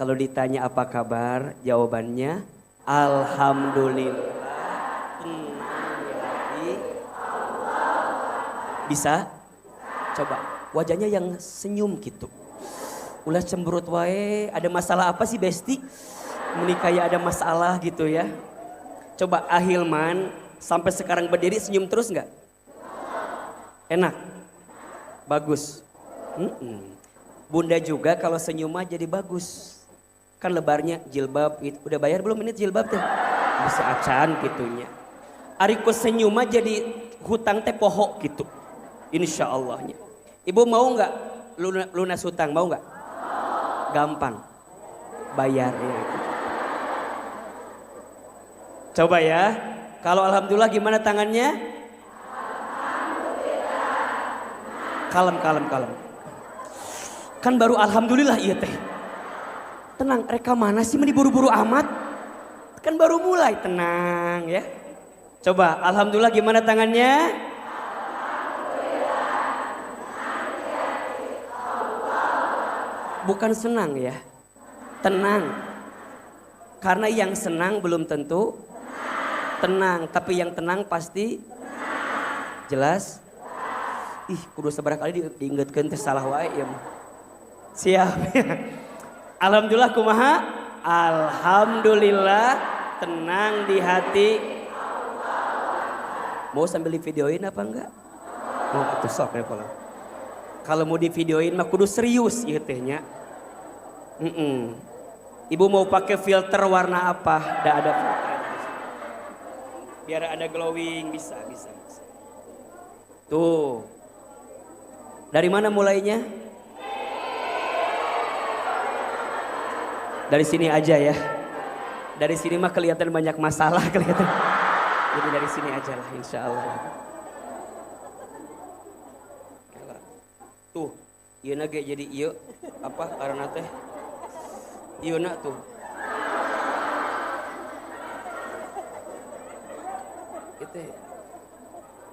Kalau ditanya apa kabar, jawabannya alhamdulillah. Tenang di hati. Bisa? Coba wajahnya yang senyum gitu. Ulah cemberut wae, ada masalah apa sih Besti? Menikah ya ada masalah gitu ya. Coba Ahilman sampai sekarang berdiri senyum terus nggak? Enak? Bagus? Bunda juga kalau senyum mah jadi bagus. Kan lebarnya jilbab, udah bayar belum ini jilbab teh? Bisa acan gitunya. Ariku senyum mah jadi hutang teh poho gitu. Insya Allahnya. Ibu mau nggak lunas hutang, mau nggak? Gampang. Bayar ya. Coba ya. Kalau alhamdulillah gimana tangannya? Kalem. Kan baru alhamdulillah iya teh. Tenang, reka mana sih meni buru-buru amat? Kan baru mulai, tenang ya. Coba alhamdulillah gimana tangannya? Bukan senang ya. Tenang. Karena yang senang belum tentu tenang, tapi yang tenang pasti jelas. Ih, kudu seberapa kali diingetkeun teh salah wae ya. Siap. Alhamdulillah kumaha? Alhamdulillah tenang di hati. Mau sambil divideoin apa enggak? Mau atuh sok ya kalau mau divideoin mah kudu serius ieu teh nya. Ibu mau pakai filter warna apa? Dah ada filter. Biar ada glowing, bisa. Tuh. Dari mana mulainya? Dari sini aja ya. Dari sini mah kelihatan banyak masalah kelihatan. Jadi dari sini aja lah insya Allah. Tuh, iya nage jadi iya apa karena teh? Iya nak tuh.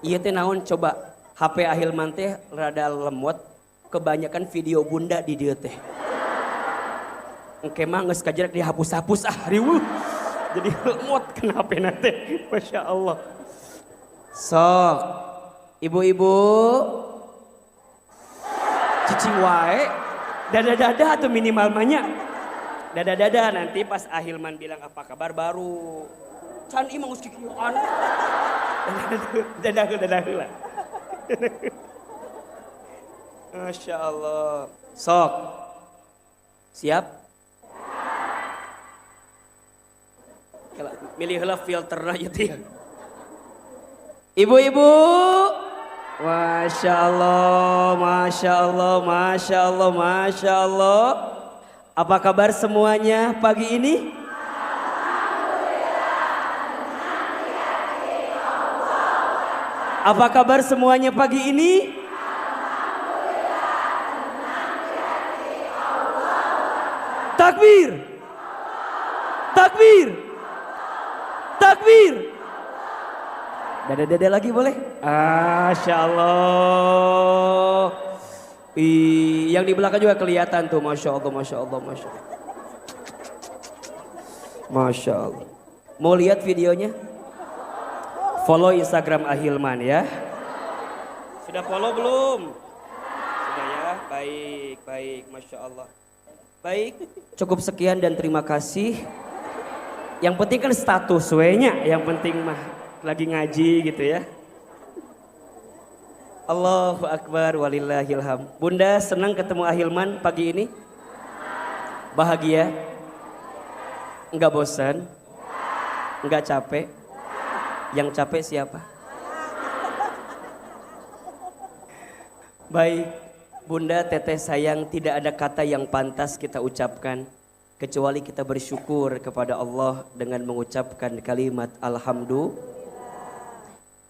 Iya teh naon coba HP Ahilman teh rada lemot, kebanyakan video bunda di dia teh. Engke mah geus kajerak dihapus-hapus riweuh. Jadi lemot kena HP nate. Masya Allah. Sok, ibu-ibu cicing wae, dada-dada atau minimal manya. Dada-dada nanti pas Ahilman bilang apa kabar baru. Can imang geus kikieuan. Dada heula. Masya Allah. Sok. Siap? Milih heula filterna ieu. Ibu-ibu, Masya Allah. Apa kabar semuanya pagi ini? Apa kabar semuanya pagi ini? Takbir. Dada-dada lagi boleh? Masya Allah. Yang di belakang juga kelihatan tuh. Masya Allah. Mau lihat videonya? Follow Instagram Ahilman ya. Sudah follow belum? Sudah ya? Baik. Masya Allah. Baik, cukup sekian dan terima kasih. Yang penting kan status we-nya, yang penting mah lagi ngaji gitu ya. Allahu Akbar walillahilham. Bunda senang ketemu Ahilman pagi ini? Bahagia? Enggak bosan? Enggak capek? Yang capek siapa? Baik, Bunda teteh sayang, tidak ada kata yang pantas kita ucapkan kecuali kita bersyukur kepada Allah dengan mengucapkan kalimat alhamdulillah.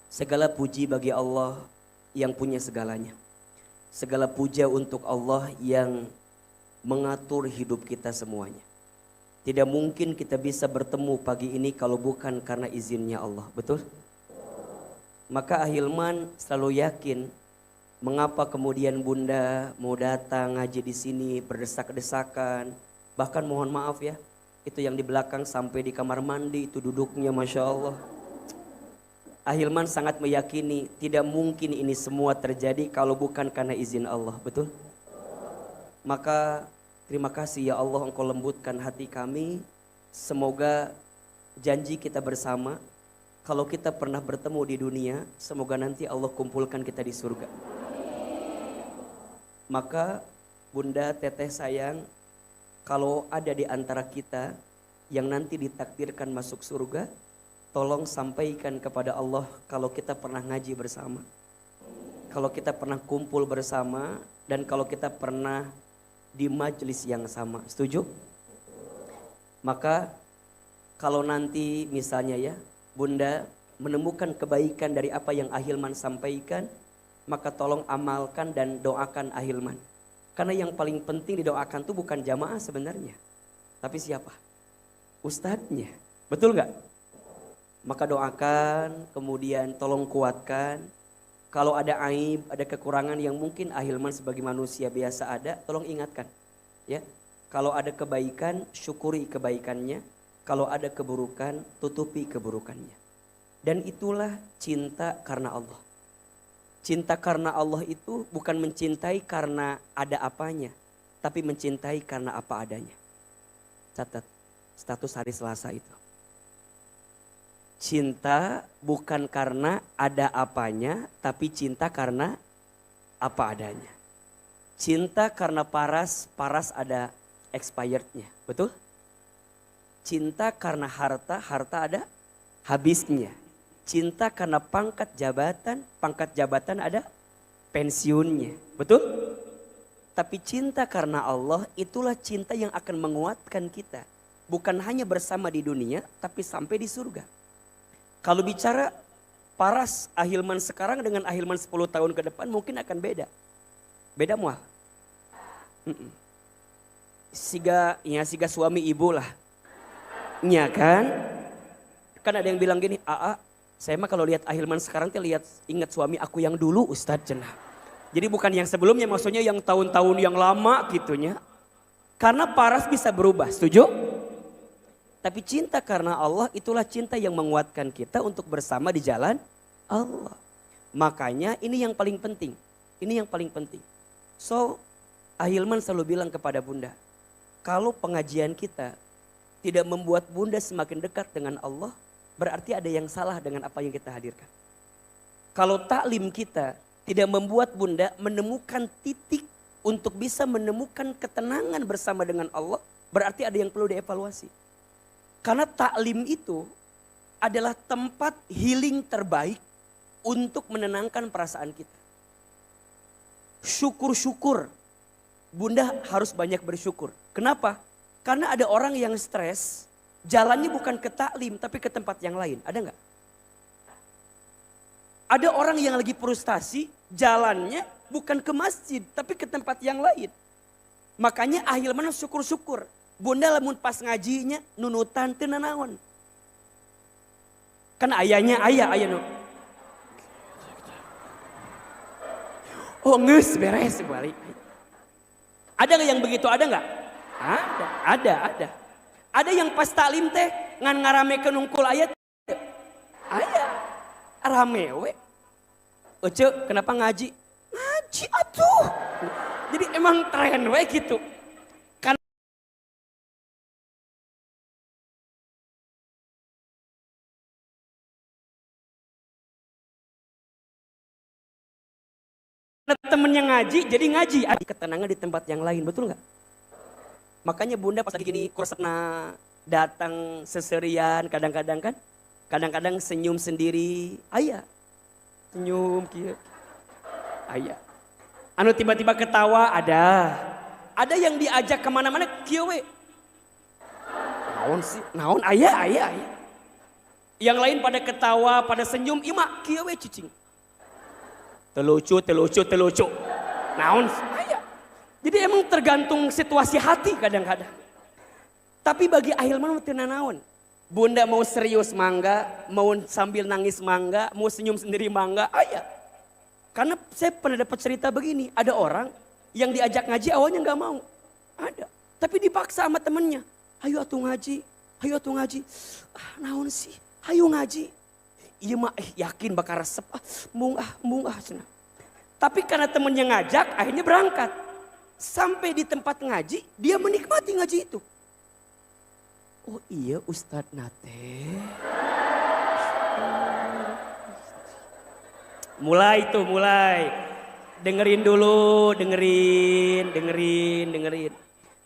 Segala puji bagi Allah yang punya segalanya. Segala puja untuk Allah yang mengatur hidup kita semuanya. Tidak mungkin kita bisa bertemu pagi ini kalau bukan karena izinnya Allah, betul? Maka Ahilman selalu yakin mengapa kemudian Bunda mau datang ngaji di sini berdesak-desakan, Bahkan mohon maaf ya, itu yang di belakang sampai di kamar mandi itu duduknya Masya Allah. Ahilman sangat meyakini tidak mungkin ini semua terjadi kalau bukan karena izin Allah, betul? Maka terima kasih ya Allah Engkau lembutkan hati kami. Semoga janji kita bersama, kalau kita pernah bertemu di dunia, semoga nanti Allah kumpulkan kita di surga. Maka Bunda, Teteh sayang, kalau ada di antara kita yang nanti ditakdirkan masuk surga, tolong sampaikan kepada Allah kalau kita pernah ngaji bersama. Kalau kita pernah kumpul bersama dan kalau kita pernah di majelis yang sama. Setuju? Maka kalau nanti misalnya ya, Bunda menemukan kebaikan dari apa yang Ahilman sampaikan, maka tolong amalkan dan doakan Ahilman. Karena yang paling penting didoakan itu bukan jamaah sebenarnya. Tapi siapa? Ustadznya. Betul gak? Maka doakan, kemudian tolong kuatkan. Kalau ada aib, ada kekurangan yang mungkin Ahilman sebagai manusia biasa ada, tolong ingatkan. Ya, kalau ada kebaikan, syukuri kebaikannya. Kalau ada keburukan, tutupi keburukannya. Dan itulah cinta karena Allah. Cinta karena Allah itu bukan mencintai karena ada apanya, tapi mencintai karena apa adanya. Catat status hari Selasa itu. Cinta bukan karena ada apanya, tapi cinta karena apa adanya. Cinta karena paras, paras ada expirednya, betul? Cinta karena harta, harta ada habisnya. Cinta karena pangkat jabatan ada pensiunnya. Betul? Tapi cinta karena Allah itulah cinta yang akan menguatkan kita. Bukan hanya bersama di dunia, tapi sampai di surga. Kalau bicara paras Ahilman sekarang dengan Ahilman 10 tahun ke depan mungkin akan beda. Beda mual. Siga suami ibu lah. Nya kan? Kan ada yang bilang gini, saya mah kalau lihat Ahilman sekarang tuh ingat suami aku yang dulu Ustadz cenah. Jadi bukan yang sebelumnya, maksudnya yang tahun-tahun yang lama gitunya. Karena paras bisa berubah, setuju? Tapi cinta karena Allah itulah cinta yang menguatkan kita untuk bersama di jalan Allah. Makanya ini yang paling penting. Ini yang paling penting. So, Ahilman selalu bilang kepada Bunda, kalau pengajian kita tidak membuat Bunda semakin dekat dengan Allah, berarti ada yang salah dengan apa yang kita hadirkan. Kalau taklim kita tidak membuat Bunda menemukan titik untuk bisa menemukan ketenangan bersama dengan Allah, berarti ada yang perlu dievaluasi. Karena taklim itu adalah tempat healing terbaik untuk menenangkan perasaan kita. Syukur-syukur. Bunda harus banyak bersyukur. Kenapa? Karena ada orang yang stres, jalannya bukan ke taklim tapi ke tempat yang lain. Ada nggak? Ada orang yang lagi frustasi, jalannya bukan ke masjid tapi ke tempat yang lain. Makanya Ahilman syukur-syukur. Bunda lamun pas ngajinya nunutan teu nanaon. Kan ayahnya ayah nu. Oh geus beres balik. Ada nggak yang begitu? Ada nggak? Ada. Ada yang pas taklim teh ngan ngaramekeun nungkul ayat. Aya. Rame we. Ece kenapa ngaji? Ngaji atuh. Jadi emang tren we gitu. Karena temennya ngaji, jadi ngaji. Ada ketenangan di tempat yang lain, betul nggak? Makanya Bunda pas lagi gini kursna datang seserian kadang-kadang kan. Kadang-kadang senyum sendiri. Ayah. Senyum kieu. Ayah. Anu tiba-tiba ketawa ada. Ada yang diajak kemana-mana kieu we. Naon sih? Naon ayah. Yang lain pada ketawa, pada senyum. Ieu mah kieu we cicing. Telucu. Naon sih? Ayah. Jadi emang tergantung situasi hati kadang-kadang. Tapi bagi Ahilman teu nanaon. Bunda mau serius mangga, mau sambil nangis mangga, mau senyum sendiri mangga, ayah. Karena saya pernah dapat cerita begini, ada orang yang diajak ngaji awalnya nggak mau. Ada. Tapi dipaksa sama temennya. Hayu atuh ngaji, hayu atuh ngaji. Naon sih, hayu ngaji. Iya mah yakin bakal resep. Mung cenah. Tapi karena temennya ngajak akhirnya berangkat. Sampai di tempat ngaji dia menikmati ngaji itu. Oh iya Ustadz Nate. Mulai. Dengerin dulu, dengerin.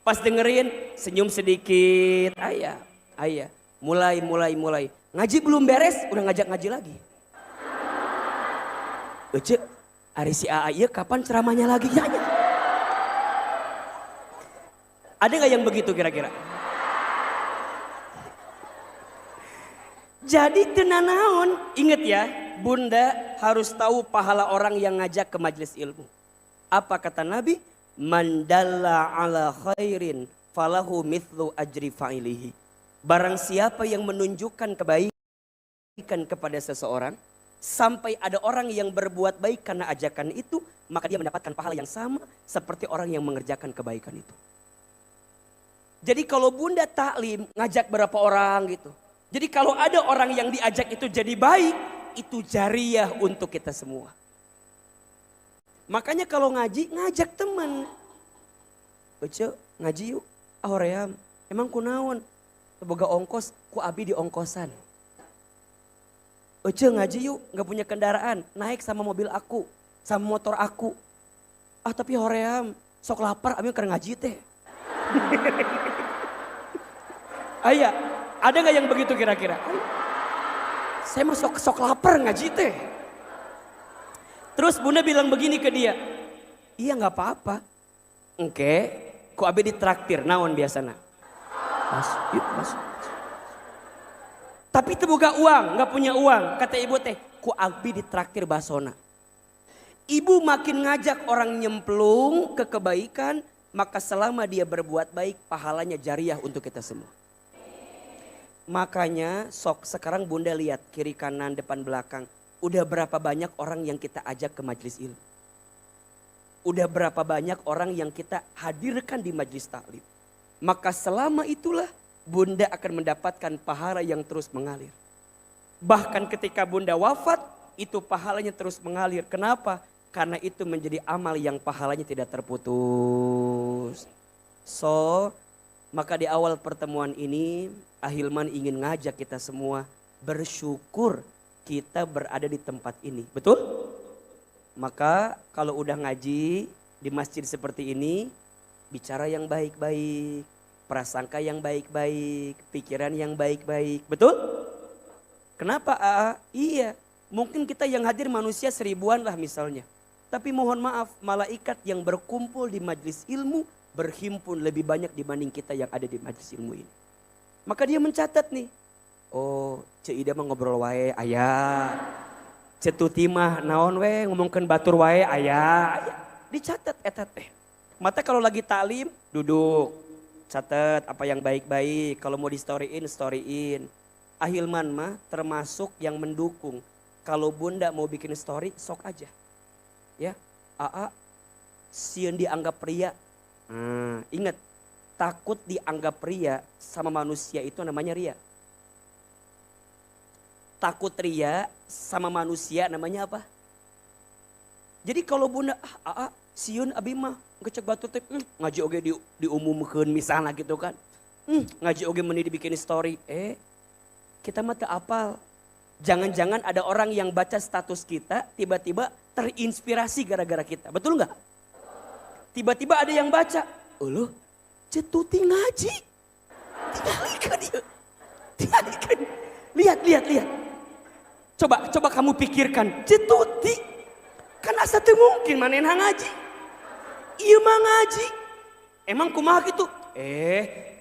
Pas dengerin senyum sedikit. Ayah. Mulai. Ngaji belum beres udah ngajak ngaji lagi. Ece, ari si AA ieu kapan ceramahnya lagi? Ya. Ada gak yang begitu kira-kira? Jadi tenanaon, inget ya, Bunda harus tahu pahala orang yang ngajak ke majelis ilmu. Apa kata Nabi? Man dalla ala khairin falahu mithlu ajri fa'ilihi. Barang siapa yang menunjukkan kebaikan kepada seseorang, sampai ada orang yang berbuat baik karena ajakan itu, maka dia mendapatkan pahala yang sama seperti orang yang mengerjakan kebaikan itu. Jadi kalau Bunda taklim, ngajak berapa orang gitu. Jadi kalau ada orang yang diajak itu jadi baik, itu jariah untuk kita semua. Makanya kalau ngaji, ngajak teman. Ece, ngaji yuk. Hoream, emang kunaon? Boga ongkos, ku abi di ongkosan. Ece ngaji yuk, gak punya kendaraan. Naik sama mobil aku, sama motor aku. Tapi hoream, sok lapar, abi keur ngaji teh. Ayah, ada gak yang begitu kira-kira? Saya mah sok lapar ngaji teh. Terus Bunda bilang begini ke dia. Iya gak apa-apa. Oke, ku abi ditraktir, naon biasana? Mas. Tapi itu boga uang, gak punya uang. Kata ibu teh, ku abi ditraktir basona. Ibu makin ngajak orang nyemplung ke kebaikan, maka selama dia berbuat baik, pahalanya jariah untuk kita semua. Makanya sok sekarang Bunda lihat kiri kanan depan belakang. Udah berapa banyak orang yang kita ajak ke majelis ilmu. Udah berapa banyak orang yang kita hadirkan di majelis taklim. Maka selama itulah Bunda akan mendapatkan pahala yang terus mengalir. Bahkan ketika Bunda wafat itu pahalanya terus mengalir. Kenapa? Karena itu menjadi amal yang pahalanya tidak terputus. Maka di awal pertemuan ini Ahilman ingin ngajak kita semua bersyukur kita berada di tempat ini. Betul? Maka kalau udah ngaji di masjid seperti ini, bicara yang baik-baik, prasangka yang baik-baik, pikiran yang baik-baik. Betul? Kenapa? Iya, mungkin kita yang hadir manusia 1000-an lah misalnya. Tapi mohon maaf, malaikat yang berkumpul di majelis ilmu berhimpun lebih banyak dibanding kita yang ada di majelis ilmu ini. Maka dia mencatat nih. Oh, Cik Ida mah ngobrol wae aya. Cik Tuti mah naon we ngomongkeun batur wae aya. Dicatat eta teh. Mata kalau lagi taklim duduk. Catat apa yang baik-baik. Kalau mau di-storyin, storyin. Ahilman mah termasuk yang mendukung. Kalau Bunda mau bikin story, sok aja. Ya, sieun dianggap pria. Ingat, takut dianggap pria sama manusia itu namanya ria. Takut ria sama manusia namanya apa? Jadi kalau Bunda, sieun abi mah ngecek batu teh, ngaji oge diumumkeun misalnya gitu kan. Ngaji oge meni dibikin story. Kita mah teu apal. Jangan-jangan ada orang yang baca status kita tiba-tiba terinspirasi gara-gara kita. Betul nggak? Tiba-tiba ada yang baca. Loh, Cetuti ngaji. Tinggalkan dia. Tinggalkan. Lihat. Coba kamu pikirkan. Cetuti. Kan asa teu mungkin manehna ngaji. Ieu mah ngaji. Emang kumaha gitu?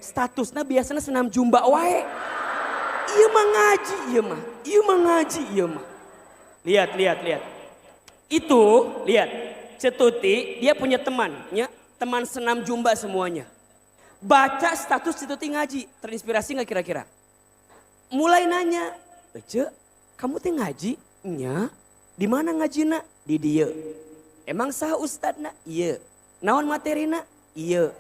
Statusnya biasanya senam jumba wae. Ieu mah ngaji, ieu mah. Lihat. Itu, lihat. Cetuti, dia punya teman, ya. Teman senam jumba semuanya. Baca status Cetuti ngaji, terinspirasi gak kira-kira? Mulai nanya, Ece, kamu teh ngaji? Nya. Di mana ngajina? Di dieu. Emang sah ustadna? Iya. Naon materina? Iya.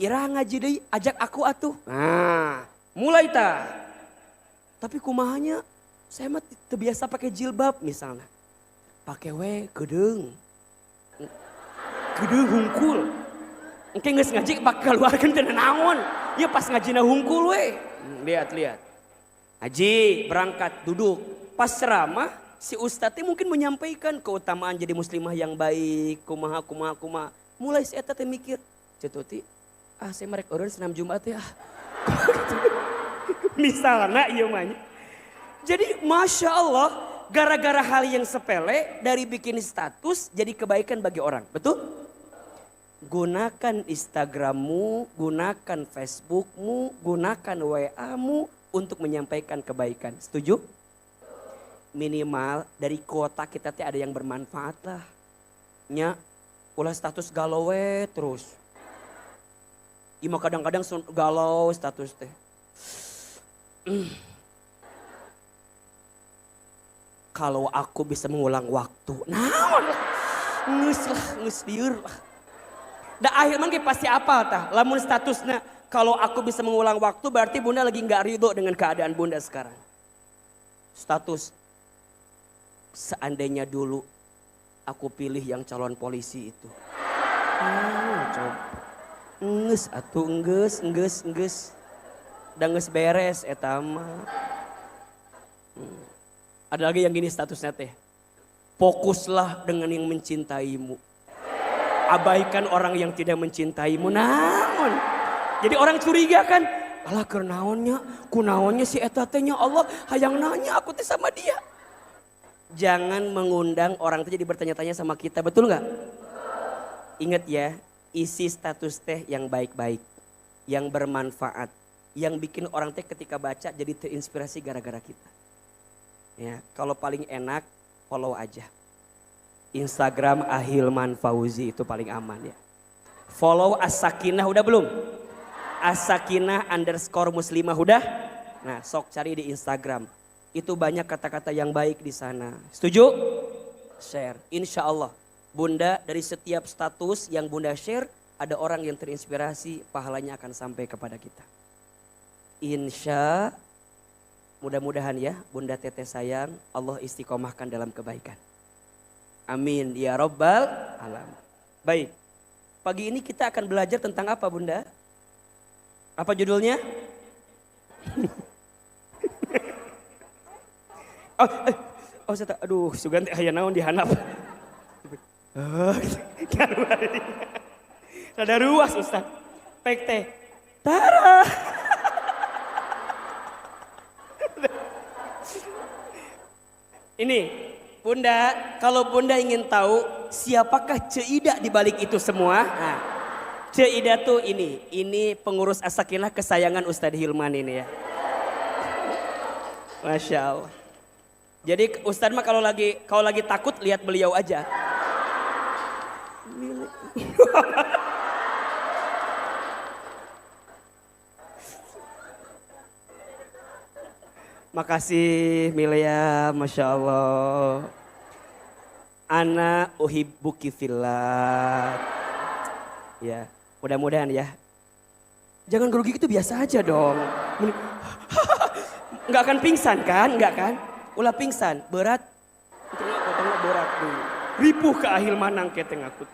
Ira ngaji deui, ajak aku atuh. Nah, mulai tah. Tapi kumahanya, saya mah terbiasa pakai jilbab misalnya. Pakai gedeung. Gedeung hungkul. Engke geus ngaji bakal keluarkeun teu naon. Ieu pas ngajina hungkul we. Lihat. Ngaji, berangkat, duduk. Pas ceramah, si ustadz mungkin menyampaikan keutamaan jadi muslimah yang baik. Kumaha. Mulai si eta teh mikir, cetuti, saya merek orang senam Jumat ya. Misalnya iya mah. Jadi Masya Allah, gara-gara hal yang sepele dari bikin status jadi kebaikan bagi orang. Betul? Gunakan Instagrammu, gunakan Facebookmu, gunakan WA-mu untuk menyampaikan kebaikan. Setuju? Minimal dari kuota kita teh ada yang bermanfaat lah. Nya, ulah status galau terus. Ima kadang-kadang galau status teh. Kalau aku bisa mengulang waktu. Naon lah. Ngeus lieur lah. Da akhirnya pasti apa tah? Lamun statusnya kalau aku bisa mengulang waktu berarti bunda lagi nggak ridho dengan keadaan bunda sekarang. Status. Seandainya dulu aku pilih yang calon polisi itu. Coba. Nges atuh nges. Da nges beres eta mah. Ada lagi yang gini statusnya teh. Fokuslah dengan yang mencintaimu. Abaikan orang yang tidak mencintaimu. Naon? Jadi orang curiga kan. Alah kunaonnya si eta teh nya Allah hayang nanya aku teh sama dia. Jangan mengundang orang itu jadi bertanya-tanya sama kita, betul nggak? Ingat ya, isi status teh yang baik-baik, yang bermanfaat, yang bikin orang teh ketika baca jadi terinspirasi gara-gara kita. Ya, kalau paling enak follow aja. Instagram Ahilman Fauzi itu paling aman ya. Follow As-Sakinah udah belum? As-Sakinah_muslimah udah? Nah, sok cari di Instagram. Itu banyak kata-kata yang baik di sana. Setuju? Share. Insya Allah. Bunda dari setiap status yang bunda share. Ada orang yang terinspirasi. Pahalanya akan sampai kepada kita. Insya. Mudah-mudahan ya. Bunda teteh sayang. Allah istiqomahkan dalam kebaikan. Amin. Ya Rabbal Alam. Baik. Pagi ini kita akan belajar tentang apa bunda? Apa judulnya? Aduh, sugan teh aya naon dihanap. Rada ruas Ustaz. Pek teh. Tara. Ini, Bunda, kalau Bunda ingin tahu siapakah Ceidah di balik itu semua? Nah, Ceidah tuh ini pengurus As-Sakinah kesayangan Ustadz Hilman ini ya. Masya Allah. Jadi Ustadz mah kalau lagi takut lihat beliau aja. Makasih Milea, Masya Allah. Ana uhibbuki fillah. Ya, mudah-mudahan ya. Jangan grogi gitu biasa aja dong. Nggak akan pingsan kan? Nggak kan? Ulah pingsan, berat. Tengok berat dulu. Ripuh ke ahil manang kita ngakut.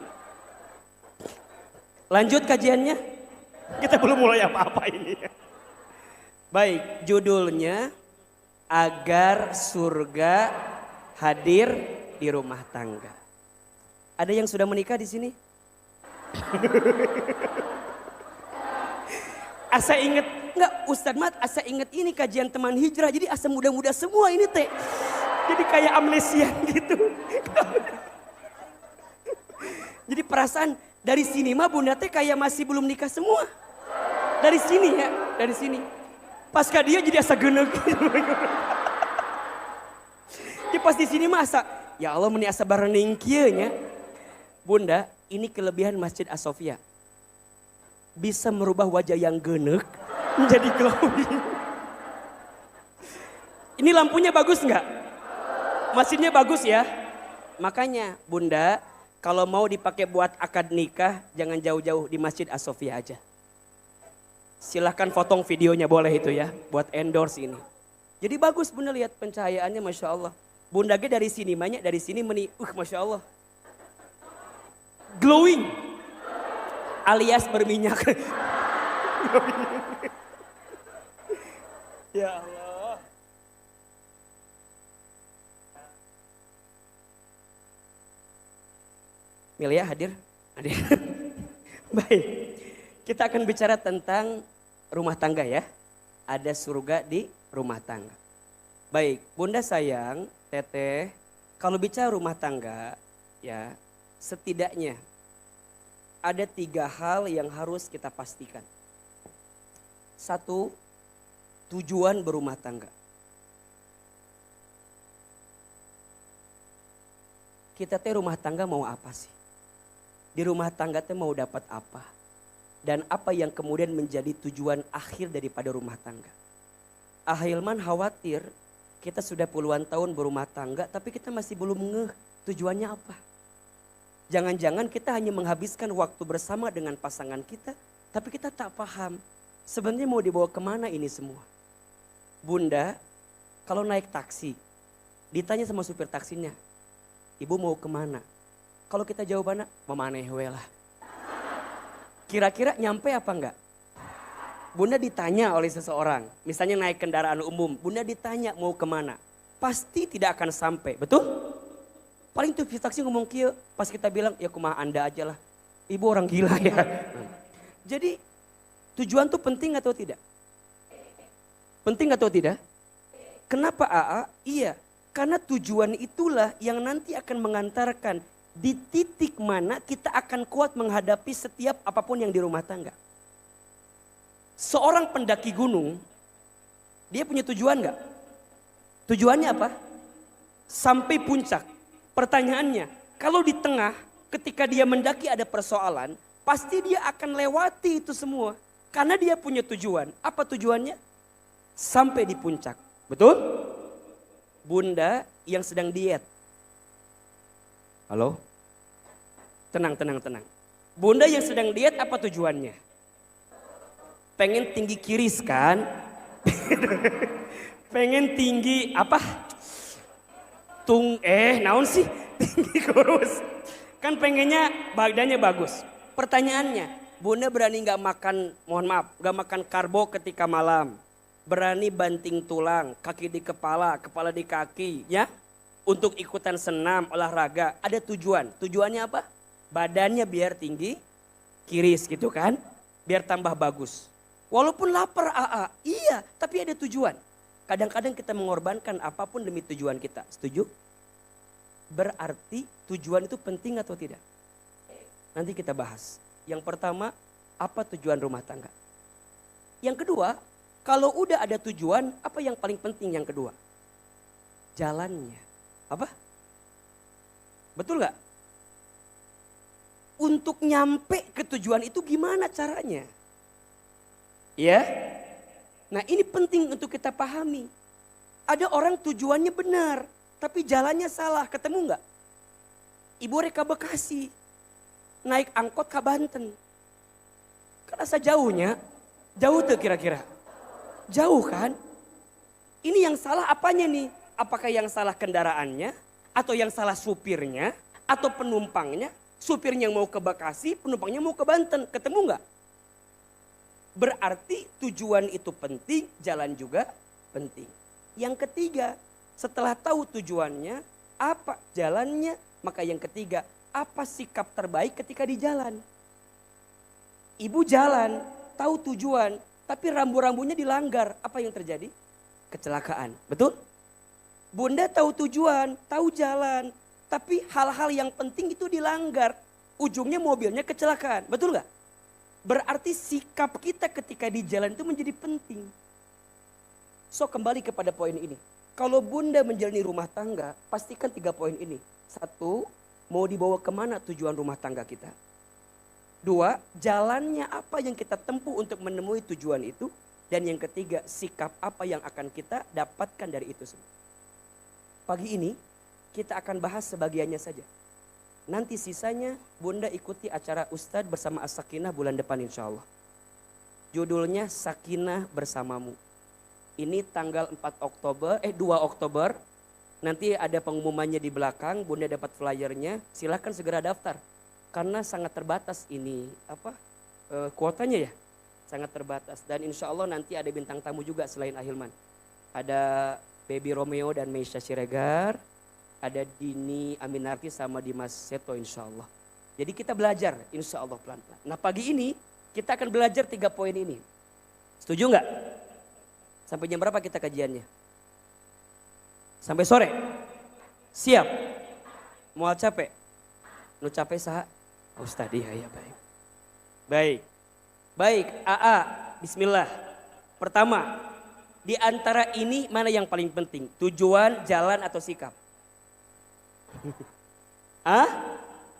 Lanjut kajiannya. Kita belum mulai apa-apa ini. Baik, judulnya agar surga hadir di rumah tangga. Ada yang sudah menikah di sini? Asa inget, enggak Ustadz Mat, asa inget ini kajian teman hijrah. Jadi asa muda-muda semua ini teh. Jadi kayak amnesia gitu. Jadi perasaan dari sini mah bunda teh kayak masih belum nikah semua. Dari sini ya, dari sini. Pasca dia jadi asa geneuk. Jadi pas di sini mah asa, ya Allah meni asa bareneng kieu nya. Bunda, ini kelebihan Masjid As-Sofia. Bisa merubah wajah yang geneuk menjadi glowing. Ini lampunya bagus nggak? Masjidnya bagus ya. Makanya Bunda, kalau mau dipakai buat akad nikah, jangan jauh-jauh di Masjid As-Sofia aja. Silahkan potong videonya boleh itu ya. Buat endorse ini. Jadi bagus bunda lihat pencahayaannya Masya Allah. Bunda ge dari sini banyak, dari sini Masya Allah. Glowing. Alias berminyak. Ya Allah. Milia hadir? Hadir. Baik. Kita akan bicara tentang rumah tangga ya. Ada surga di rumah tangga. Baik, Bunda sayang, Teteh, kalau bicara rumah tangga ya, setidaknya ada 3 hal yang harus kita pastikan. 1, tujuan berumah tangga. Kita teh rumah tangga mau apa sih? Di rumah tangga teh mau dapat apa? Dan apa yang kemudian menjadi tujuan akhir daripada rumah tangga. Ahilman khawatir kita sudah puluhan tahun berumah tangga tapi kita masih belum ngeh tujuannya apa. Jangan-jangan kita hanya menghabiskan waktu bersama dengan pasangan kita tapi kita tak paham sebenarnya mau dibawa kemana ini semua. Bunda, kalau naik taksi, ditanya sama supir taksinya, ibu mau kemana? Kalau kita jawabannya, memaneh we lah. Kira-kira nyampe apa enggak? Bunda ditanya oleh seseorang, misalnya naik kendaraan umum, Bunda ditanya mau kemana? Pasti tidak akan sampai, betul? Paling tuh supir taksi ngomong kieu, pas kita bilang, ya kumaha Anda aja lah. Ibu orang gila ya. Jadi tujuan tuh penting atau tidak? Penting atau tidak? Kenapa AA? Iya, karena tujuan itulah yang nanti akan mengantarkan di titik mana kita akan kuat menghadapi setiap apapun yang di rumah tangga. Seorang pendaki gunung, dia punya tujuan gak? Tujuannya apa? Sampai puncak. Pertanyaannya, kalau di tengah ketika dia mendaki ada persoalan, pasti dia akan lewati itu semua. Karena dia punya tujuan. Apa tujuannya? Sampai di puncak. Betul? Bunda yang sedang diet. Halo? Tenang. Bunda yang sedang diet apa tujuannya? Pengen tinggi kiris kan? Pengen tinggi apa? Naon sih? Tinggi kurus. Kan pengennya badannya bagus. Pertanyaannya, Bunda berani gak makan, gak makan karbo ketika malam. Berani banting tulang, kaki di kepala di kaki, ya. Untuk ikutan senam, olahraga, ada tujuan. Tujuannya apa? Badannya biar tinggi, kiris gitu kan. Biar tambah bagus. Walaupun lapar AA, iya, tapi ada tujuan. Kadang-kadang kita mengorbankan apapun demi tujuan kita, setuju? Berarti tujuan itu penting atau tidak? Nanti kita bahas. Yang pertama, apa tujuan rumah tangga? Yang kedua, kalau udah ada tujuan, apa yang paling penting yang kedua? Jalannya. Apa? Betul gak? Untuk nyampe ke tujuan itu gimana caranya? Ya? Nah ini penting untuk kita pahami. Ada orang tujuannya benar, tapi jalannya salah. Ketemu gak? Ibu reka Bekasi, naik angkot ke Banten. Kerasa jauhnya, jauh tuh kira-kira. Jauh kan? Ini yang salah apanya nih? Apakah yang salah kendaraannya? Atau yang salah supirnya? Atau penumpangnya? Supirnya mau ke Bekasi, penumpangnya mau ke Banten. Ketemu gak? Berarti tujuan itu penting, jalan juga penting. Yang ketiga, setelah tahu tujuannya, apa jalannya? Maka yang ketiga, apa sikap terbaik ketika di jalan? Ibu jalan, tahu tujuan, tapi rambu-rambunya dilanggar, apa yang terjadi? Kecelakaan, betul? Bunda tahu tujuan, tahu jalan, tapi hal-hal yang penting itu dilanggar. Ujungnya mobilnya kecelakaan, betul gak? Berarti sikap kita ketika di jalan itu menjadi penting. So kembali kepada poin ini. Kalau Bunda menjalani rumah tangga, pastikan 3 poin ini. 1, mau dibawa kemana tujuan rumah tangga kita? 2, jalannya apa yang kita tempuh untuk menemui tujuan itu. Dan yang ketiga, sikap apa yang akan kita dapatkan dari itu semua. Pagi ini kita akan bahas sebagiannya saja. Nanti sisanya Bunda ikuti acara Ustadz bersama As-Sakinah bulan depan insya Allah. Judulnya Sakinah Bersamamu. Ini tanggal 2 Oktober. Nanti ada pengumumannya di belakang, Bunda dapat flyernya. Silahkan segera daftar. Karena sangat terbatas ini kuotanya ya. Sangat terbatas. Dan insya Allah nanti ada bintang tamu juga selain Ahilman. Ada Baby Romeo dan Meisha Siregar. Ada Dini Aminarti sama Dimas Seto insya Allah. Jadi kita belajar insya Allah pelan-pelan. Nah pagi ini kita akan belajar 3 poin ini. Setuju nggak? Sampai jam berapa kita kajiannya? Sampai sore? Siap? Mau capek? Nu capek saha? Ustaz ya baik. Baik, AA, bismillah. Pertama, di antara ini mana yang paling penting? Tujuan, jalan atau sikap?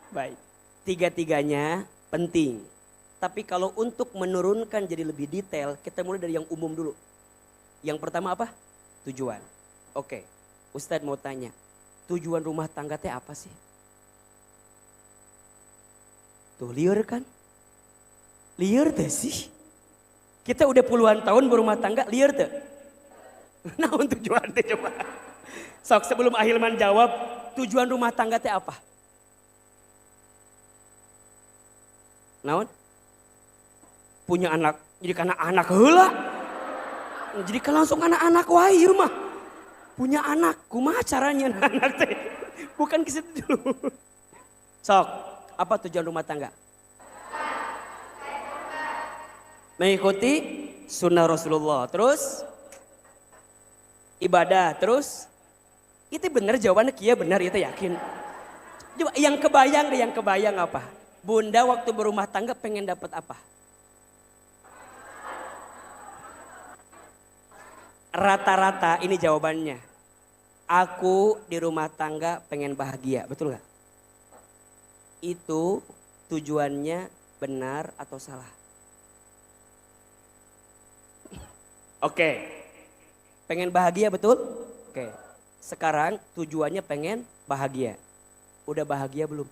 Baik. 3-tiganya penting. Tapi kalau untuk menurunkan jadi lebih detail, kita mulai dari yang umum dulu. Yang pertama apa? Tujuan. Oke, Ustadz mau tanya, tujuan rumah tangga teh apa sih? Tuh liar kan? Liar teh sih. Kita udah puluhan tahun berumah tangga, liar teh. Nah untuk tujuan teh coba. Sok sebelum Ahilman jawab, tujuan rumah tangga teh apa? Naon? Punya anak, jadi karena anak heula. Jadi kan langsung anak-anak wae mah. Punya anak, kumaha caranya anak teh? Bukan ke situ dulu. Sok, apa tujuan rumah tangga? Mengikuti sunnah Rasulullah. Terus ibadah, terus itu benar jawabannya kia benar itu yakin. Coba yang kebayang apa? Bunda waktu berumah tangga pengen dapat apa? Rata-rata ini jawabannya. Aku di rumah tangga pengen bahagia, betul gak? Itu tujuannya benar atau salah? Oke. Pengen bahagia betul? Oke. Sekarang tujuannya pengen bahagia. Udah bahagia belum?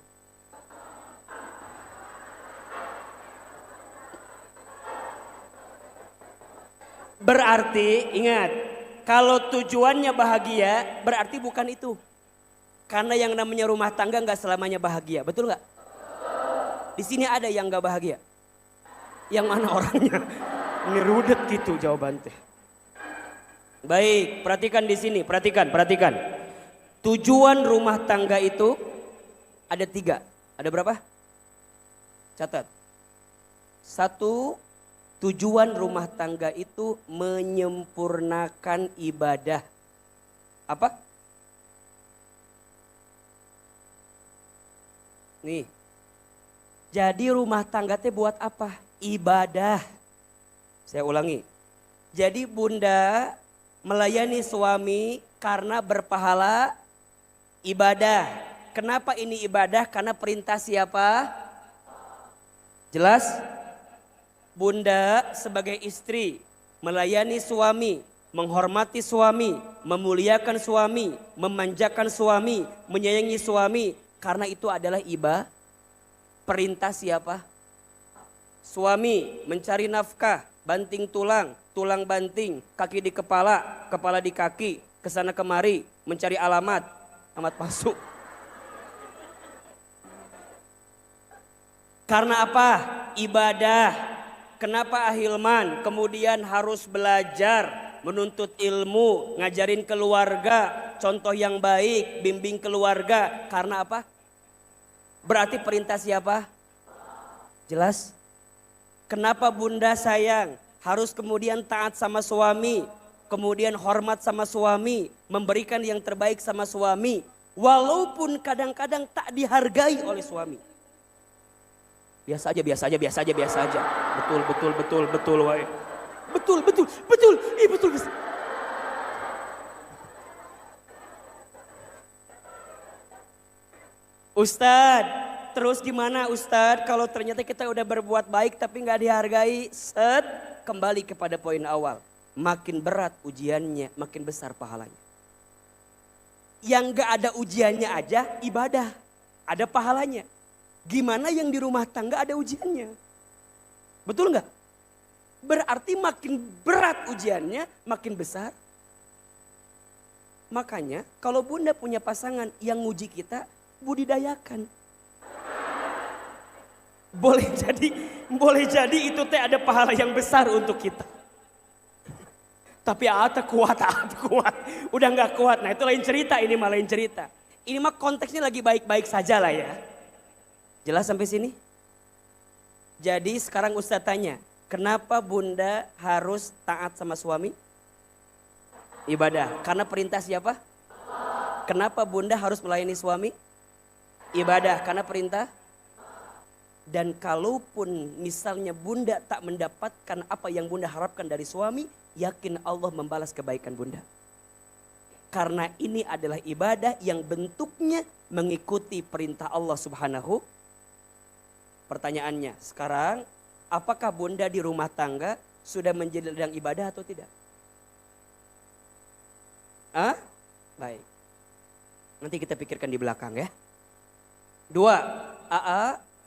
Berarti ingat, kalau tujuannya bahagia berarti bukan itu. Karena yang namanya rumah tangga nggak selamanya bahagia, betul nggak? Di sini ada yang nggak bahagia. Yang mana orangnya? Ini rudet gitu jawaban teh. Baik, perhatikan di sini, perhatikan. Tujuan rumah tangga itu ada 3. Ada berapa? Catat. 1. Tujuan rumah tangga itu menyempurnakan ibadah. Apa? Nih. Jadi rumah tangga teh buat apa? Ibadah. Saya ulangi. Jadi Bunda melayani suami karena berpahala ibadah. Kenapa ini ibadah? Karena perintah siapa? Jelas? Bunda sebagai istri melayani suami, menghormati suami, memuliakan suami, memanjakan suami, menyayangi suami. Karena itu adalah ibadah. Perintah siapa? Suami mencari nafkah, banting tulang, tulang banting, kaki di kepala, kepala di kaki, kesana kemari, mencari alamat palsu. Karena apa? Ibadah. Kenapa Ahilman kemudian harus belajar, menuntut ilmu, ngajarin keluarga, contoh yang baik, bimbing keluarga. Karena apa? Berarti perintah siapa? Jelas? Kenapa Bunda sayang harus kemudian taat sama suami, kemudian hormat sama suami, memberikan yang terbaik sama suami, walaupun kadang-kadang tak dihargai oleh suami. Biasa aja. Betul, wae. Betul. Betul. Ustadz, terus gimana Ustadz kalau ternyata kita udah berbuat baik tapi nggak dihargai? Kembali kepada poin awal. Makin berat ujiannya, makin besar pahalanya. Yang nggak ada ujiannya aja ibadah, ada pahalanya. Gimana yang di rumah tangga ada ujiannya? Betul nggak? Berarti makin berat ujiannya, makin besar. Makanya kalau bunda punya pasangan yang nguji kita, budidayakan. Boleh jadi itu teh ada pahala yang besar untuk kita. Tapi Aata kuat. Udah gak kuat. Nah itu lain cerita, ini mah lain cerita. Ini mah konteksnya lagi baik-baik saja lah ya. Jelas sampai sini? Jadi sekarang Ustaz tanya, kenapa bunda harus taat sama suami? Ibadah. Karena perintah siapa? Kenapa bunda harus melayani suami? Ibadah. Karena perintah? Dan kalaupun misalnya bunda tak mendapatkan apa yang bunda harapkan dari suami, yakin Allah membalas kebaikan bunda. Karena ini adalah ibadah yang bentuknya mengikuti perintah Allah Subhanahu. Pertanyaannya sekarang, apakah bunda di rumah tangga sudah menjadi ladang ibadah atau tidak? Baik. Nanti kita pikirkan di belakang ya. 2.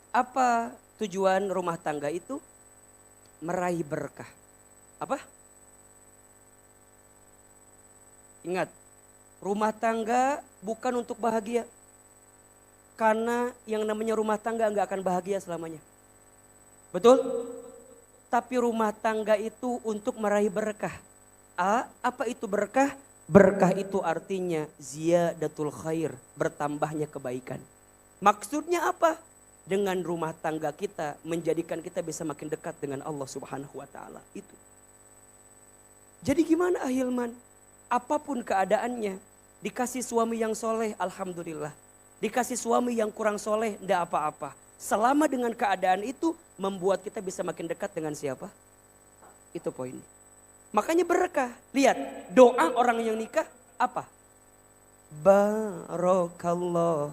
Apa tujuan rumah tangga itu? Meraih berkah. Apa? Ingat, rumah tangga bukan untuk bahagia. Karena yang namanya rumah tangga nggak akan bahagia selamanya. Betul? Tapi rumah tangga itu untuk meraih berkah. Apa itu berkah? Berkah itu artinya ziyadatul khair, bertambahnya kebaikan. Maksudnya apa? Dengan rumah tangga kita menjadikan kita bisa makin dekat dengan Allah Subhanahu wa taala. Itu. Jadi gimana Ahilman? Apapun keadaannya, dikasih suami yang soleh, alhamdulillah. Dikasih suami yang kurang soleh, enggak apa-apa. Selama dengan keadaan itu membuat kita bisa makin dekat dengan siapa? Itu poinnya. Makanya berkah. Lihat, doa orang yang nikah apa? Barakallah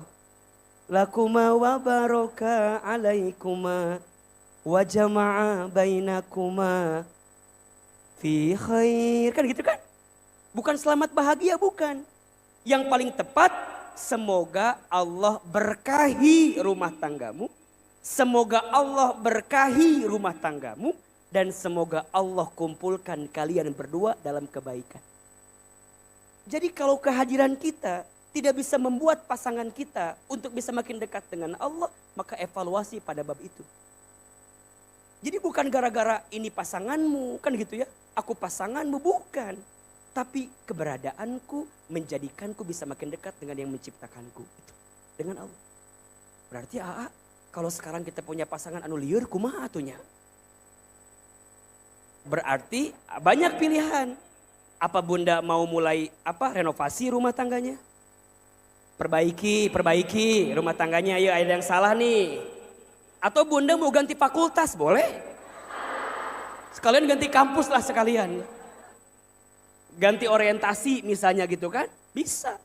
lakuma wa baraka alaikuma wa jama'a bainakuma fi khair. Kan gitu kan? Bukan selamat bahagia, bukan. Yang paling tepat, semoga Allah berkahi rumah tanggamu. Semoga Allah berkahi rumah tanggamu. Dan semoga Allah kumpulkan kalian berdua dalam kebaikan. Jadi kalau kehadiran kita tidak bisa membuat pasangan kita untuk bisa makin dekat dengan Allah, maka evaluasi pada bab itu. Jadi bukan gara-gara ini pasanganmu, kan gitu ya. Aku pasanganmu, bukan. Tapi keberadaanku menjadikanku bisa makin dekat dengan yang menciptakanku. Itu. Dengan Allah. Berarti kalau sekarang kita punya pasangan anu lieur, kumaha atunya? Berarti banyak pilihan. Apa bunda mau mulai renovasi rumah tangganya? Perbaiki rumah tangganya, ya ada yang salah nih. Atau bunda mau ganti fakultas, boleh. Sekalian ganti kampus lah sekalian. Ganti orientasi misalnya gitu kan, bisa.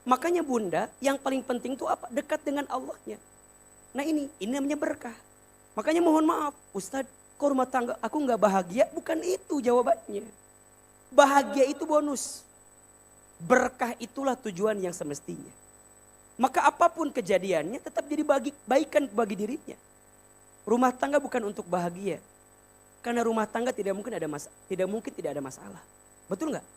Makanya bunda yang paling penting tuh apa? Dekat dengan Allahnya. Nah ini namanya berkah. Makanya mohon maaf, Ustadz, kok rumah tangga aku gak bahagia? Bukan itu jawabannya. Bahagia itu bonus. Berkah itulah tujuan yang semestinya. Maka apapun kejadiannya tetap jadi baikan bagi dirinya. Rumah tangga bukan untuk bahagia. Karena rumah tangga tidak mungkin tidak ada masalah. Betul nggak?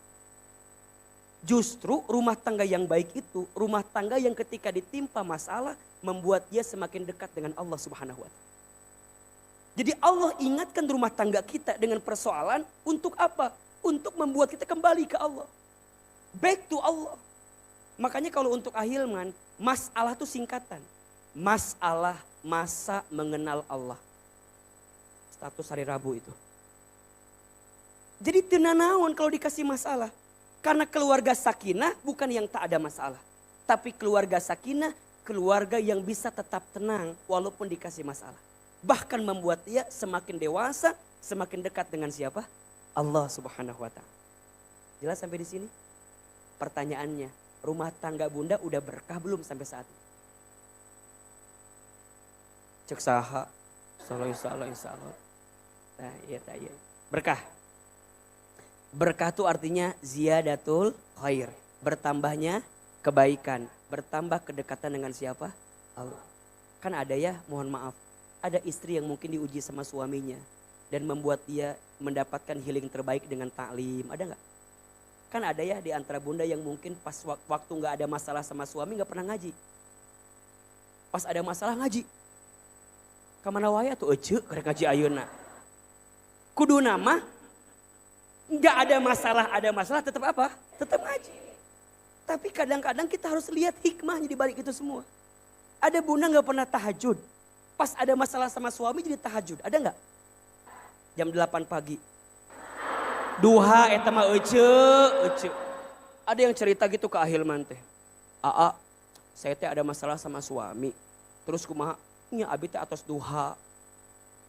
Justru rumah tangga yang baik itu, rumah tangga yang ketika ditimpa masalah membuat dia semakin dekat dengan Allah Subhanahu wa taala. Jadi Allah ingatkan rumah tangga kita dengan persoalan untuk apa? Untuk membuat kita kembali ke Allah. Back to Allah. Makanya kalau untuk Ahilman, masalah itu singkatan. Masalah masa mengenal Allah. Status hari Rabu itu. Jadi tenanawan kalau dikasih masalah. Karena keluarga sakinah bukan yang tak ada masalah. Tapi keluarga sakinah, keluarga yang bisa tetap tenang walaupun dikasih masalah. Bahkan membuat dia semakin dewasa, semakin dekat dengan siapa? Allah Subhanahu wa taala. Jelas sampai di sini? Pertanyaannya, rumah tangga bunda udah berkah belum sampai saat ini? Cek saha. Insyaallah. Nah, iya. Berkah. Berkah itu artinya ziyadatul khair. Bertambahnya kebaikan. Bertambah kedekatan dengan siapa? Allah. Kan ada ya, mohon maaf. Ada istri yang mungkin diuji sama suaminya. Dan membuat dia mendapatkan healing terbaik dengan taklim? Ada nggak? Kan ada ya di antara bunda yang mungkin pas waktu nggak ada masalah sama suami nggak pernah ngaji. Pas ada masalah ngaji. Kamana wae tuh ece karek ngaji ayeuna. Kudu nama nggak ada masalah tetap apa? Tetap ngaji. Tapi kadang-kadang kita harus lihat hikmahnya di balik itu semua. Ada bunda nggak pernah tahajud. Pas ada masalah sama suami jadi tahajud. Ada nggak? Jam 8 pagi. Duha eta mah ece. Ada yang cerita gitu ke Ahilman teh. Aa, saya teh ada masalah sama suami. Terus kumaha? Nya abi teh atos duha.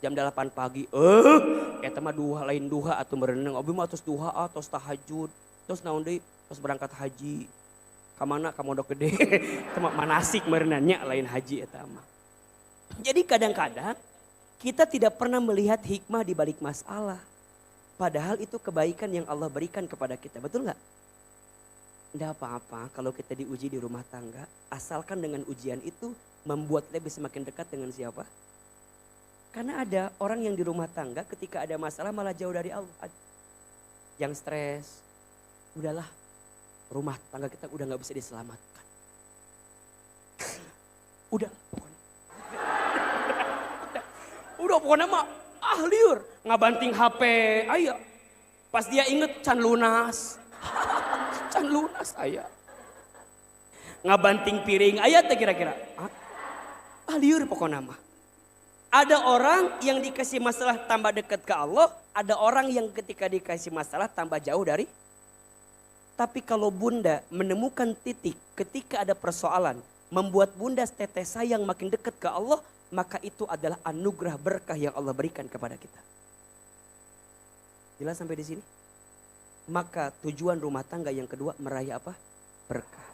Jam 8 pagi. Eta mah duha lain duha atuh merenang. Abi mah atos duha atos tahajud. Terus naon deui? Terus berangkat haji. Kamana ka Mondok Gede. Eta mah manasik merenangnya lain haji eta mah. Jadi kadang-kadang kita tidak pernah melihat hikmah di balik masalah. Padahal itu kebaikan yang Allah berikan kepada kita. Betul nggak? Tidak apa-apa kalau kita diuji di rumah tangga. Asalkan dengan ujian itu membuat kita bisa semakin dekat dengan siapa? Karena ada orang yang di rumah tangga ketika ada masalah malah jauh dari Allah. Yang stres. Udahlah, rumah tangga kita udah gak bisa diselamatkan. Udah pokoknya. Udah pokoknya mah liur. Ngabanting HP, ayo. Pas dia inget can lunas. Can lunas ayah. Ngabanting piring ayah teh kira-kira. Liur pokoknya mah. Ada orang yang dikasih masalah tambah dekat ke Allah. Ada orang yang ketika dikasih masalah tambah jauh dari. Tapi kalau bunda menemukan titik ketika ada persoalan. Membuat bunda tetes sayang makin dekat ke Allah. Maka itu adalah anugerah berkah yang Allah berikan kepada kita. Jelas sampai di sini? Maka tujuan rumah tangga yang kedua meraih apa? Berkah.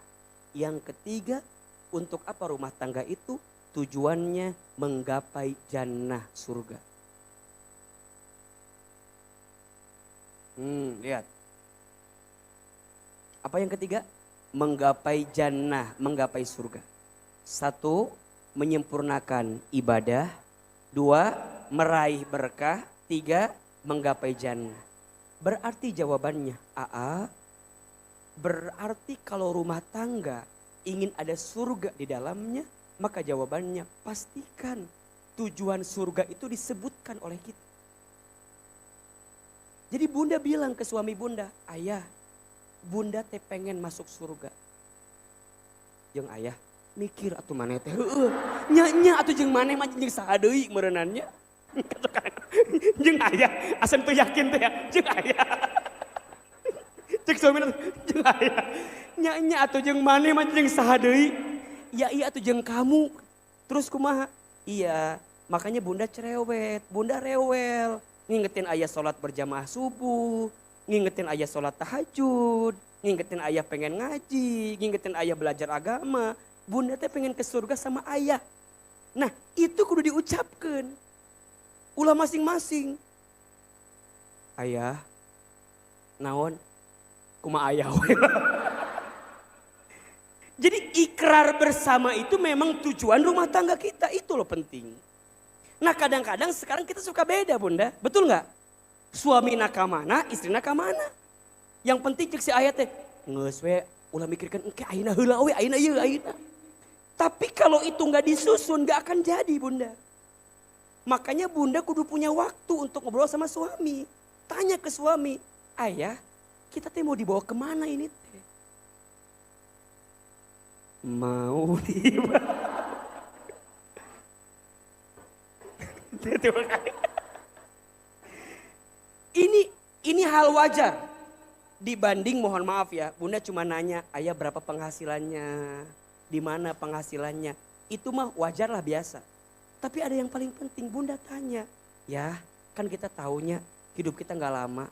Yang ketiga, untuk apa rumah tangga itu? Tujuannya menggapai jannah surga. Lihat. Apa yang ketiga? Menggapai jannah, menggapai surga. 1, menyempurnakan ibadah. 2, meraih berkah. 3, menggapai jannah. Berarti jawabannya, berarti kalau rumah tangga ingin ada surga di dalamnya, maka jawabannya pastikan tujuan surga itu disebutkan oleh kita. Jadi bunda bilang ke suami bunda, ayah, bunda teh pengen masuk surga. Jeung ayah mikir atuh maneh teh nya atuh jeung maneh mah jeung saha deui meureunannya. Jeung ayah asa teu yakin teh ya jeung ayah. Cek suami jeung ayah nya atuh jeung maneh mah jeung saha deui. Ya iya atuh jeung kamu. Terus kumaha? Iya, makanya bunda cerewet, bunda rewel. Ngingetin ayah sholat berjamaah subuh, ngingetin ayah sholat tahajud, ngingetin ayah pengen ngaji, ngingetin ayah belajar agama. Bunda teh pengen ke surga sama ayah. Nah itu kudu diucapkan. Ulah masing-masing. Ayah, naon? Kumaha ayah we. Jadi ikrar bersama itu memang tujuan rumah tangga kita. Itu loh penting. Nah kadang-kadang sekarang kita suka beda bunda. Betul gak? Suami nak mana, istri nak mana. Yang penting cek si ayat teh. Nges we, ulah mikirkan engke ayeuna heula we, ayeuna ieu ayeuna. Tapi kalau itu gak disusun gak akan jadi bunda. Makanya bunda kudu punya waktu untuk ngobrol sama suami. Tanya ke suami, ayah kita teh mau dibawa kemana ini teh? Mau dibawa. Ini hal wajar. Dibanding mohon maaf ya, bunda cuma nanya, ayah berapa penghasilannya, di mana penghasilannya. Itu mah wajar lah biasa. Tapi ada yang paling penting, bunda tanya, ya kan kita taunya hidup kita nggak lama.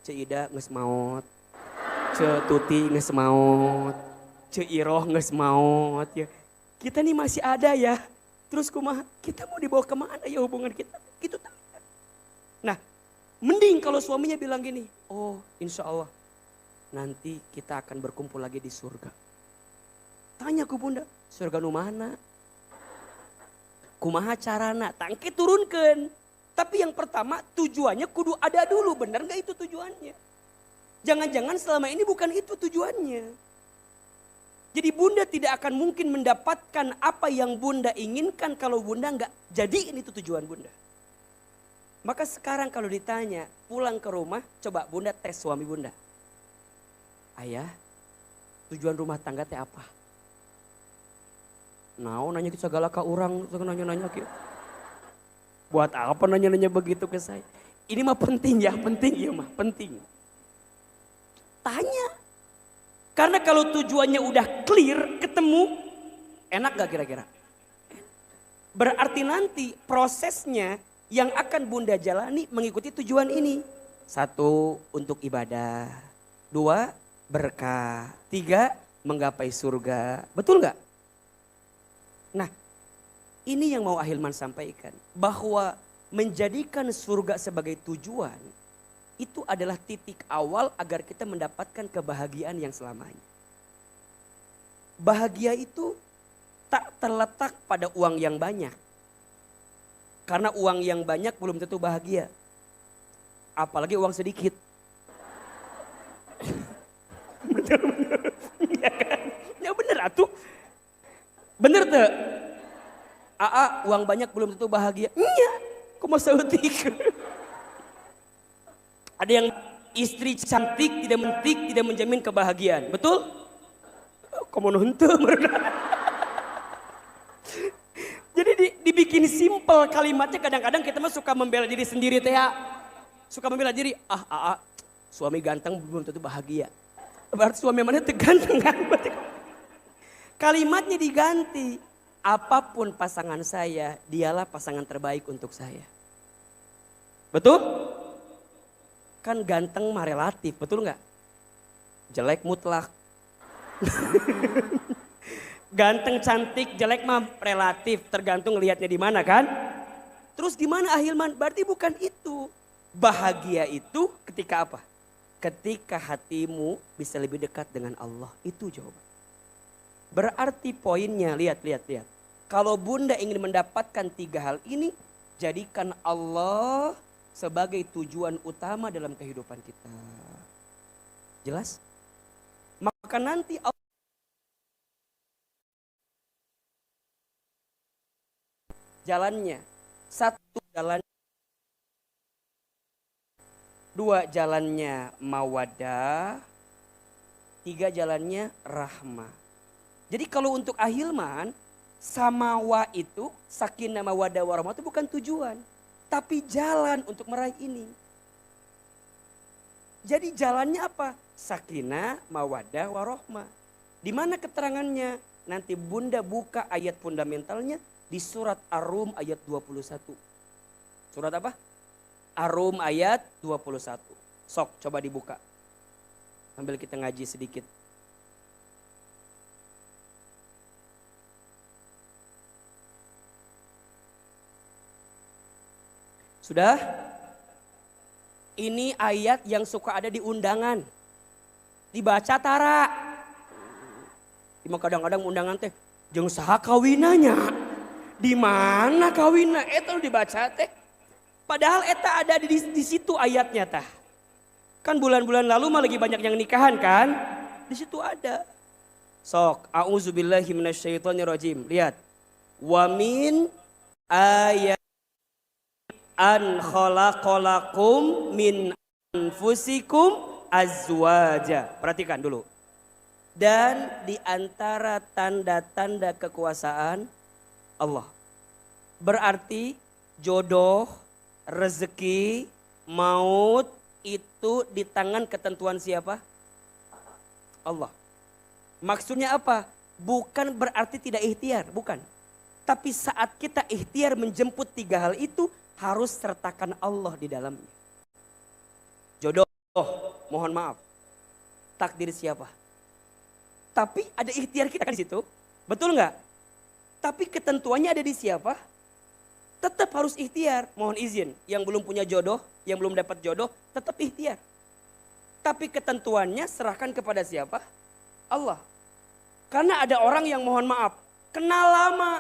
Ce Ida nges maot, Ce Tuti nges maot, Ce Iroh nges maot ya. Kita nih masih ada ya. Terus kumaha, kita mau dibawa kemana ya hubungan kita? Gitu tanya. Nah, mending kalau suaminya bilang gini, oh insya Allah nanti kita akan berkumpul lagi di surga. Tanya ke bunda, surga nu mana? Kumaha carana? Tangke turunkan. Tapi yang pertama tujuannya kudu ada dulu, benar nggak itu tujuannya? Jangan-jangan selama ini bukan itu tujuannya. Jadi bunda tidak akan mungkin mendapatkan apa yang bunda inginkan kalau bunda nggak jadiin itu tujuan bunda. Maka sekarang kalau ditanya pulang ke rumah, coba bunda tes suami bunda. Ayah, tujuan rumah tangga teh apa? Nah, nanya ke segala ka orang, nanya-nanya gitu. Buat apa nanya-nanya begitu ke saya? Ini mah penting ya, penting ya mah, penting. Tanya. Karena kalau tujuannya udah clear, ketemu, enak gak kira-kira? Berarti nanti prosesnya yang akan bunda jalani mengikuti tujuan ini. 1, untuk ibadah. 2, berkah. 3, menggapai surga. Betul gak? Nah, ini yang mau Ahilman sampaikan. Bahwa menjadikan surga sebagai tujuan, itu adalah titik awal agar kita mendapatkan kebahagiaan yang selamanya. Bahagia itu tak terletak pada uang yang banyak. Karena uang yang banyak belum tentu bahagia. Apalagi uang sedikit. Bener-bener. Ya kan? Ya bener atuh. Bener tuh. Uang banyak belum tentu bahagia. Iya. Kok masa utik? Ada yang istri cantik tidak menjamin kebahagiaan. Betul? Kamu nonton. Jadi dibikin simpel kalimatnya, kadang-kadang kita mah suka membela diri sendiri teh ya. Suka membela diri, suami ganteng belum tentu bahagia. Berarti suami mana teh ganteng kan? Kalimatnya diganti. Apapun pasangan saya, dialah pasangan terbaik untuk saya. Betul? Kan ganteng mah relatif, betul nggak? Jelek mutlak. Ganteng, cantik, jelek mah relatif, tergantung lihatnya di mana kan? Terus gimana Ahilman? Berarti bukan itu. Bahagia itu ketika apa? Ketika hatimu bisa lebih dekat dengan Allah. Itu jawaban. Berarti poinnya, lihat. Kalau bunda ingin mendapatkan 3 hal ini, jadikan Allah sebagai tujuan utama dalam kehidupan kita. Jelas? Maka nanti jalannya, 1 jalan, 2 jalannya mawadah, 3 jalannya rahmah. Jadi kalau untuk Ahilman, samawa itu, sakinah mawadah warahmah itu bukan tujuan. Tapi jalan untuk meraih ini. Jadi jalannya apa? Sakinah, mawadah, warahmah. Di mana keterangannya? Nanti bunda buka ayat fundamentalnya di surat Ar-Rum ayat 21. Surat apa? Ar-Rum ayat 21. Sok coba dibuka. Sambil kita ngaji sedikit. Sudah? Ini ayat yang suka ada di undangan. Dibaca tara. Cuma kadang-kadang undangan teh jeung saha kawinanya. Di mana kawinna? Eta dibaca teh. Padahal eta ada di situ ayatnya tah. Kan bulan-bulan lalu mah lagi banyak yang nikahan kan? Di situ ada. Sok, a'udzubillahi minasyaitonirrajim. Lihat. Wa min ayat an khalaqalakum min anfusikum azwaja. Perhatikan dulu. Dan di antara tanda-tanda kekuasaan Allah. Berarti jodoh, rezeki, maut itu di tangan ketentuan siapa? Allah. Maksudnya apa? Bukan berarti tidak ikhtiar, bukan. Tapi saat kita ikhtiar menjemput 3 hal itu, harus sertakan Allah di dalamnya. Jodoh, mohon maaf. Takdir siapa? Tapi ada ikhtiar kita kan di situ. Betul nggak? Tapi ketentuannya ada di siapa? Tetap harus ikhtiar. Mohon izin, yang belum punya jodoh, yang belum dapat jodoh, tetap ikhtiar. Tapi ketentuannya serahkan kepada siapa? Allah. Karena ada orang yang mohon maaf, kenal lama.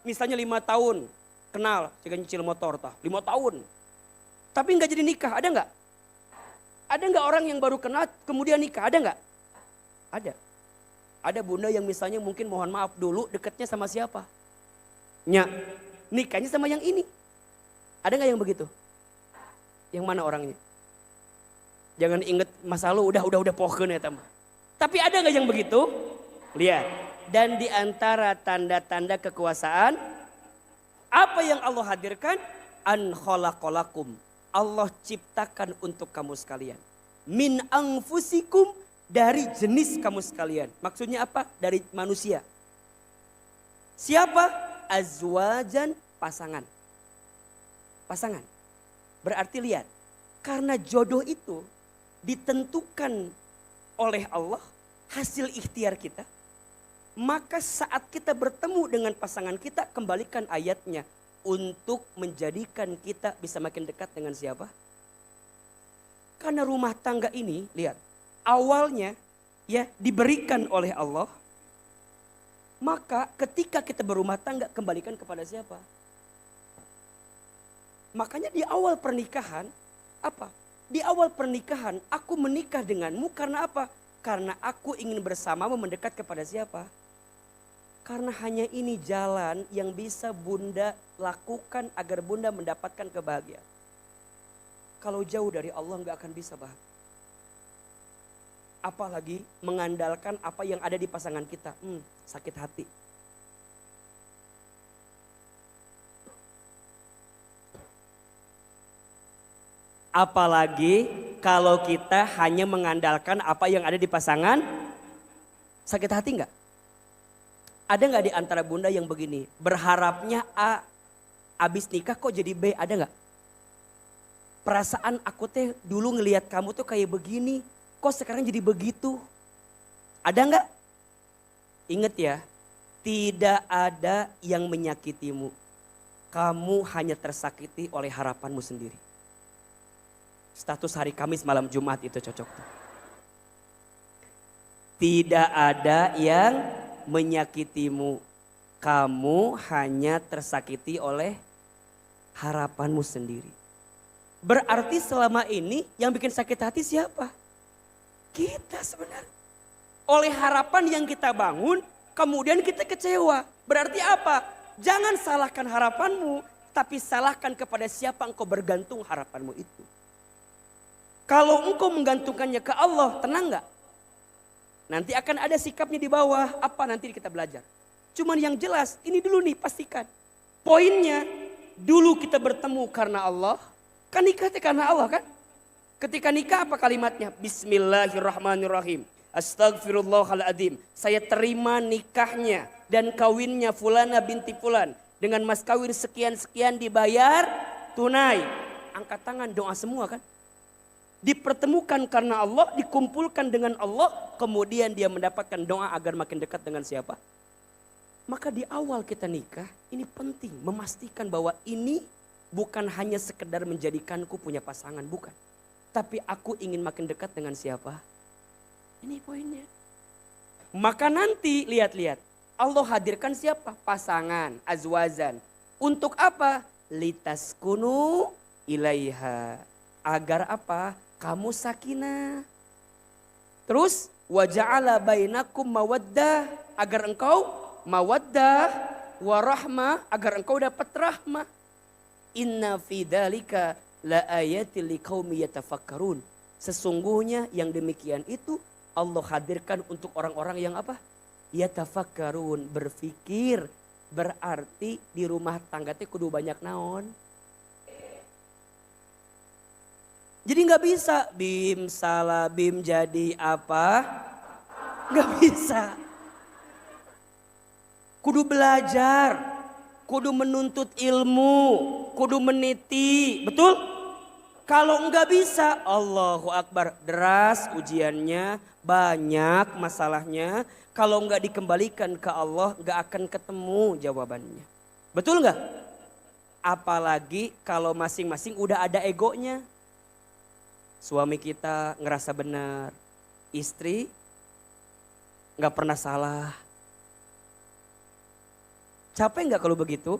Misalnya 5 tahun. kenal, jika nyicil motor 5 tahun. Tapi nggak jadi nikah, ada nggak? Ada nggak orang yang baru kenal kemudian nikah, ada nggak? Ada. Ada bunda yang misalnya mungkin mohon maaf dulu dekatnya sama siapa? Nikahnya sama yang ini. Ada nggak yang begitu? Yang mana orangnya? Jangan inget masa lalu, udah pohon ya teman. Tapi ada nggak yang begitu? Lihat. Dan di antara tanda-tanda kekuasaan, apa yang Allah hadirkan? An khalaqalakum. Allah ciptakan untuk kamu sekalian. Min anfusikum, dari jenis kamu sekalian. Maksudnya apa? Dari manusia. Siapa? Azwajan, pasangan. Pasangan. Berarti lihat, karena jodoh itu ditentukan oleh Allah, hasil ikhtiar kita. Maka saat kita bertemu dengan pasangan kita, kembalikan ayatnya. Untuk menjadikan kita bisa makin dekat dengan siapa? Karena rumah tangga ini, lihat. Awalnya ya diberikan oleh Allah. Maka ketika kita berumah tangga, kembalikan kepada siapa? Makanya di awal pernikahan, apa? Di awal pernikahan, aku menikah denganmu karena apa? Karena aku ingin bersamamu mendekat kepada siapa? Karena hanya ini jalan yang bisa bunda lakukan agar bunda mendapatkan kebahagiaan. Kalau jauh dari Allah nggak akan bisa bahagia. Apalagi mengandalkan apa yang ada di pasangan kita. Sakit hati. Apalagi kalau kita hanya mengandalkan apa yang ada di pasangan. Sakit hati nggak? Ada nggak di antara bunda yang begini? Berharapnya A, abis nikah kok jadi B, ada nggak? Perasaan aku teh dulu ngelihat kamu tuh kayak begini, kok sekarang jadi begitu? Ada nggak? Ingat ya, tidak ada yang menyakitimu. Kamu hanya tersakiti oleh harapanmu sendiri. Status hari Kamis malam Jumat itu cocok tuh. Tidak ada yang menyakitimu, kamu hanya tersakiti oleh harapanmu sendiri. Berarti selama ini yang bikin sakit hati siapa? Kita sebenarnya. Oleh harapan yang kita bangun, kemudian kita kecewa. Berarti apa? Jangan salahkan harapanmu, tapi salahkan kepada siapa engkau bergantung harapanmu itu. Kalau engkau menggantungkannya ke Allah, tenang gak? Nanti akan ada sikapnya di bawah, apa nanti kita belajar. Cuman yang jelas, ini dulu nih pastikan. Poinnya, dulu kita bertemu karena Allah, kan nikah karena Allah kan? Ketika nikah apa kalimatnya? Bismillahirrahmanirrahim. Astagfirullahaladzim. Saya terima nikahnya dan kawinnya Fulana binti Fulan. Dengan mas kawin sekian-sekian dibayar tunai. Angkat tangan doa semua kan? Dipertemukan karena Allah, dikumpulkan dengan Allah, kemudian dia mendapatkan doa agar makin dekat dengan siapa? Maka di awal kita nikah, ini penting memastikan bahwa ini bukan hanya sekedar menjadikanku punya pasangan, bukan. Tapi aku ingin makin dekat dengan siapa? Ini poinnya. Maka nanti lihat-lihat, Allah hadirkan siapa? Pasangan, azwazan. Untuk apa? Litaskunu ilaiha. Agar apa? Kamu sakinah. Terus waja'ala bainakum mawaddah, agar engkau mawaddah warahmah, agar engkau dapat rahmah. Inna fi dzalika laayatil liqaumi yatafakkarun. Sesungguhnya yang demikian itu Allah hadirkan untuk orang-orang yang apa? Yatafakkarun, berpikir. Berarti di rumah tangga teh kudu banyak naon. Jadi nggak bisa bim salah bim jadi apa? Nggak bisa. Kudu belajar, kudu menuntut ilmu, kudu meniti, betul? Kalau nggak bisa, Allahu Akbar, deras ujiannya, banyak masalahnya. Kalau nggak dikembalikan ke Allah, nggak akan ketemu jawabannya. Betul nggak? Apalagi kalau masing-masing udah ada egonya. Suami kita ngerasa benar, istri nggak pernah salah. Capek nggak kalau begitu?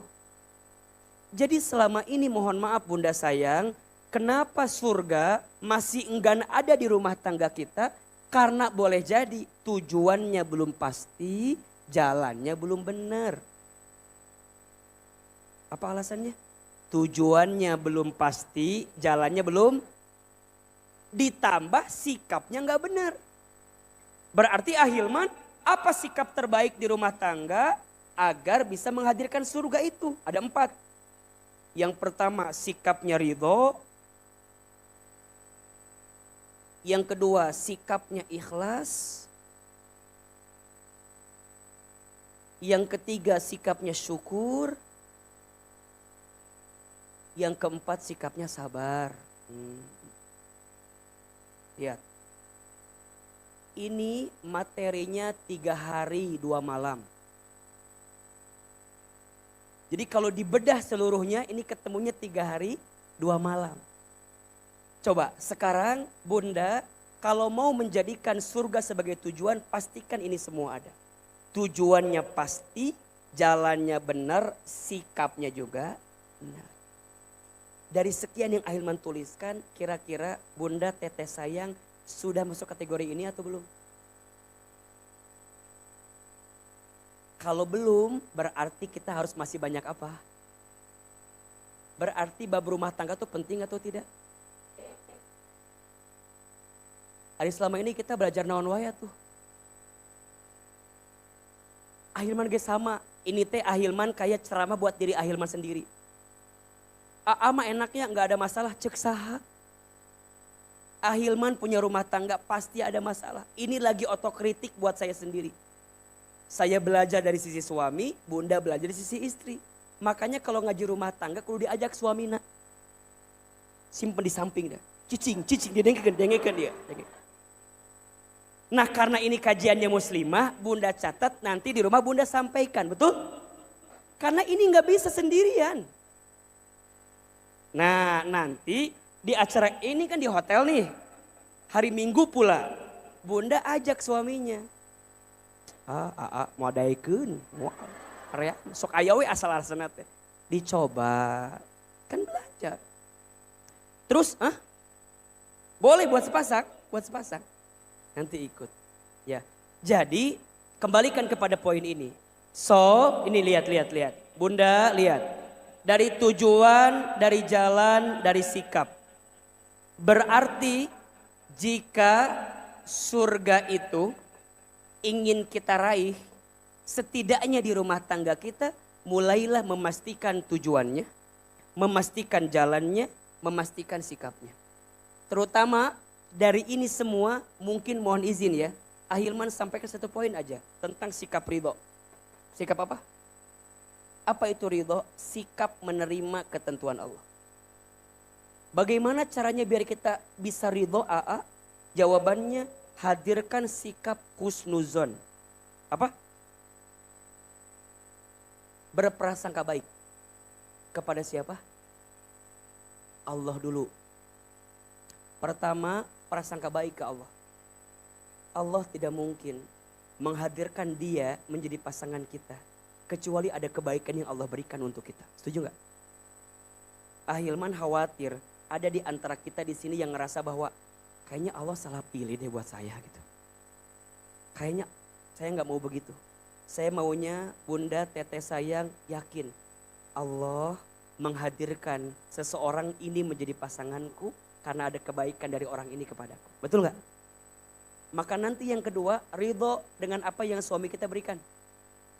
Jadi selama ini mohon maaf bunda sayang, kenapa surga masih enggan ada di rumah tangga kita? Karena boleh jadi tujuannya belum pasti, jalannya belum benar. Apa alasannya? Tujuannya belum pasti, jalannya belum, ditambah sikapnya nggak benar. Berarti ahilman, apa sikap terbaik di rumah tangga agar bisa menghadirkan surga itu? Ada 4. Yang pertama sikapnya ridho. Yang kedua sikapnya ikhlas. Yang ketiga sikapnya syukur. Yang keempat sikapnya sabar. Lihat. Ini materinya 3 hari 2 malam. Jadi kalau dibedah seluruhnya ini ketemunya 3 hari 2 malam. Coba sekarang bunda kalau mau menjadikan surga sebagai tujuan pastikan ini semua ada. Tujuannya pasti, jalannya benar, sikapnya juga benar. Dari sekian yang Ahilman tuliskan kira-kira bunda teteh sayang sudah masuk kategori ini atau belum? Kalau belum, berarti kita harus masih banyak apa? Berarti bab rumah tangga itu penting atau tidak? Hari selama ini kita belajar naon waya tuh. Ahilman ge sama, ini teh Ahilman kayak ceramah buat diri Ahilman sendiri. Mah enaknya nggak ada masalah, cek saha. Ahilman punya rumah tangga pasti ada masalah. Ini lagi otokritik buat saya sendiri. Saya belajar dari sisi suami, bunda belajar dari sisi istri. Makanya kalau ngaji rumah tangga kudu diajak suamina. Simpen di samping dah. Cicing, dengekan dia. Nah karena ini kajiannya muslimah, bunda catat nanti di rumah bunda sampaikan, betul? Karena ini nggak bisa sendirian. Nah nanti di acara ini kan di hotel nih. Hari Minggu pula, bunda ajak suaminya. Mau daikeun, area sok aya we asal-asalna teh. Dicoba, kan belajar. Terus, boleh buat sepasang, nanti ikut. Ya, jadi kembalikan kepada poin ini. So, ini lihat. Bunda lihat. Dari tujuan, dari jalan, dari sikap. Berarti jika surga itu ingin kita raih, setidaknya di rumah tangga kita mulailah memastikan tujuannya, memastikan jalannya, memastikan sikapnya. Terutama dari ini semua mungkin mohon izin ya, Ahilman sampaikan 1 poin aja tentang sikap ridho. Sikap apa? Apa itu ridho? Sikap menerima ketentuan Allah. Bagaimana caranya biar kita bisa ridho? Jawabannya hadirkan sikap husnuzon. Apa? Berprasangka baik. Kepada siapa? Allah dulu. Pertama, prasangka baik ke Allah. Allah tidak mungkin menghadirkan dia menjadi pasangan kita. Kecuali ada kebaikan yang Allah berikan untuk kita. Setuju gak? Ahilman khawatir ada di antara kita di sini yang ngerasa bahwa kayaknya Allah salah pilih deh buat saya gitu. Kayaknya saya nggak mau begitu. Saya maunya bunda teteh sayang yakin Allah menghadirkan seseorang ini menjadi pasanganku karena ada kebaikan dari orang ini kepadaku. Betul nggak? Maka nanti yang kedua ridho dengan apa yang suami kita berikan.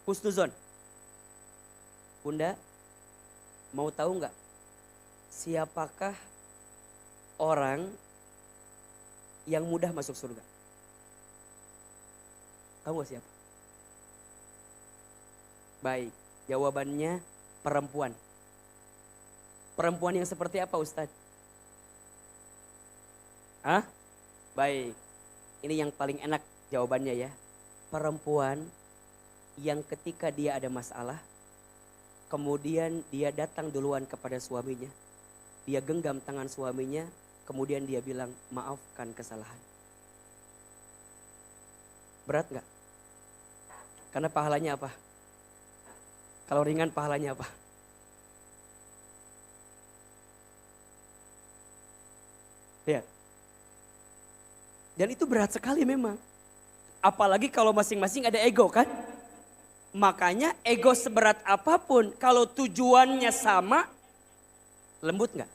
Husnuzon. Bunda mau tahu nggak siapakah orang yang mudah masuk surga? Tahu gak siapa? Baik, jawabannya perempuan. Perempuan yang seperti apa Ustadz? Baik, ini yang paling enak jawabannya ya. Perempuan yang ketika dia ada masalah, kemudian dia datang duluan kepada suaminya. Dia genggam tangan suaminya, kemudian dia bilang maafkan kesalahan. Berat gak? Karena pahalanya apa? Kalau ringan pahalanya apa? Lihat. Dan itu berat sekali memang. Apalagi kalau masing-masing ada ego kan. Makanya ego seberat apapun kalau tujuannya sama, lembut nggak?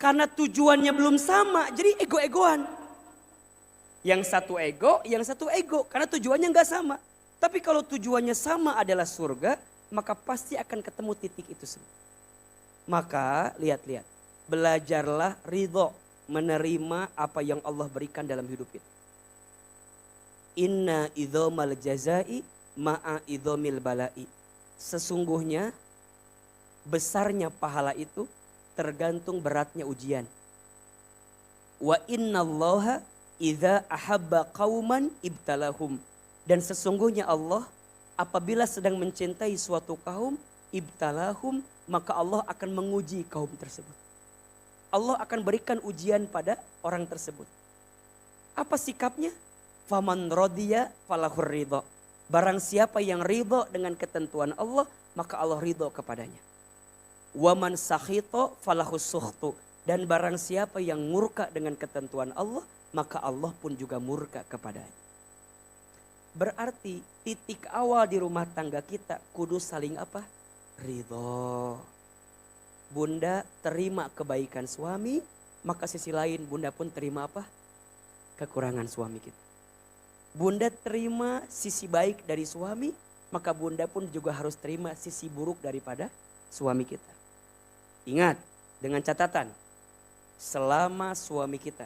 Karena tujuannya belum sama, jadi ego-egoan. Yang satu ego, yang satu ego. Karena tujuannya nggak sama. Tapi kalau tujuannya sama adalah surga, maka pasti akan ketemu titik itu semua. Maka lihat-lihat, belajarlah ridho, menerima apa yang Allah berikan dalam hidup kita. Inna idhomal jazai ma'a idhomil balai. Sesungguhnya besarnya pahala itu tergantung beratnya ujian. Wa innallaha idza ahabba qauman ibtalahum. Dan sesungguhnya Allah apabila sedang mencintai suatu kaum, ibtalahum, maka Allah akan menguji kaum tersebut. Allah akan berikan ujian pada orang tersebut. Apa sikapnya? Faman radiya falahur ridha. Barang siapa yang ridha dengan ketentuan Allah, maka Allah ridha kepadanya. Waman sakhita falahus sukhtu. Dan barang siapa yang murka dengan ketentuan Allah, maka Allah pun juga murka kepadanya. Berarti titik awal di rumah tangga kita kudu saling apa? Ridho. Bunda terima kebaikan suami, maka sisi lain bunda pun terima apa? Kekurangan suami kita. Bunda terima sisi baik dari suami, maka bunda pun juga harus terima sisi buruk daripada suami kita. Ingat, dengan catatan, selama suami kita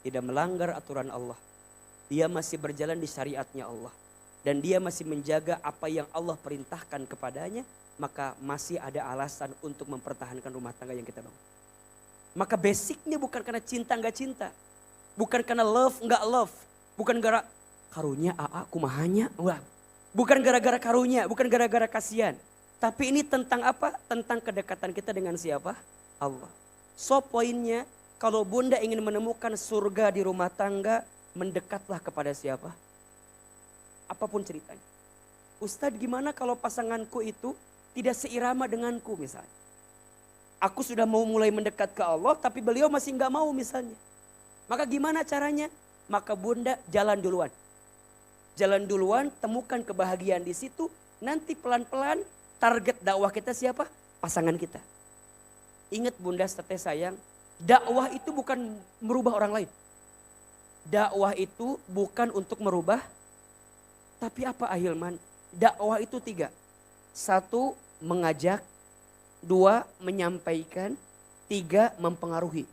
tidak melanggar aturan Allah, dia masih berjalan di syariatnya Allah, dan dia masih menjaga apa yang Allah perintahkan kepadanya, maka masih ada alasan untuk mempertahankan rumah tangga yang kita bangun. Maka basicnya bukan karena cinta nggak cinta, bukan karena love nggak love, bukan gara karunya kumahanya, bukan gara-gara karunya, bukan gara-gara kasihan. Tapi ini tentang apa? Tentang kedekatan kita dengan siapa? Allah. So poinnya, kalau bunda ingin menemukan surga di rumah tangga, mendekatlah kepada siapa? Apapun ceritanya. Ustadz, gimana kalau pasanganku itu tidak seirama denganku misalnya? Aku sudah mau mulai mendekat ke Allah, tapi beliau masih nggak mau misalnya. Maka gimana caranya? Maka bunda jalan duluan. Jalan duluan, temukan kebahagiaan di situ. Nanti pelan-pelan target dakwah kita siapa? Pasangan kita. Ingat bunda setia sayang, dakwah itu bukan merubah orang lain. Dakwah itu bukan untuk merubah. Tapi apa Ahilman? Dakwah itu 3. 1, mengajak. 2, menyampaikan. 3, mempengaruhi.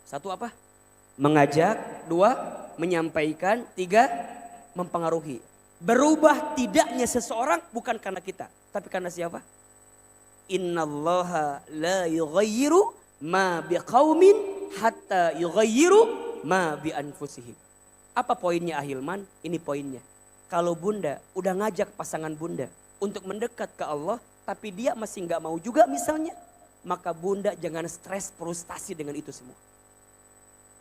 1 apa? Mengajak. 2, menyampaikan. 3, mempengaruhi. Berubah tidaknya seseorang bukan karena kita, tapi karena siapa? Innallaha la yughayyiru ma biqaumin hatta yughayyiru ma bi anfusihim. Apa poinnya Ahilman? Ini poinnya. Kalau bunda udah ngajak pasangan bunda untuk mendekat ke Allah, tapi dia masih nggak mau juga misalnya, maka bunda jangan stres frustasi dengan itu semua.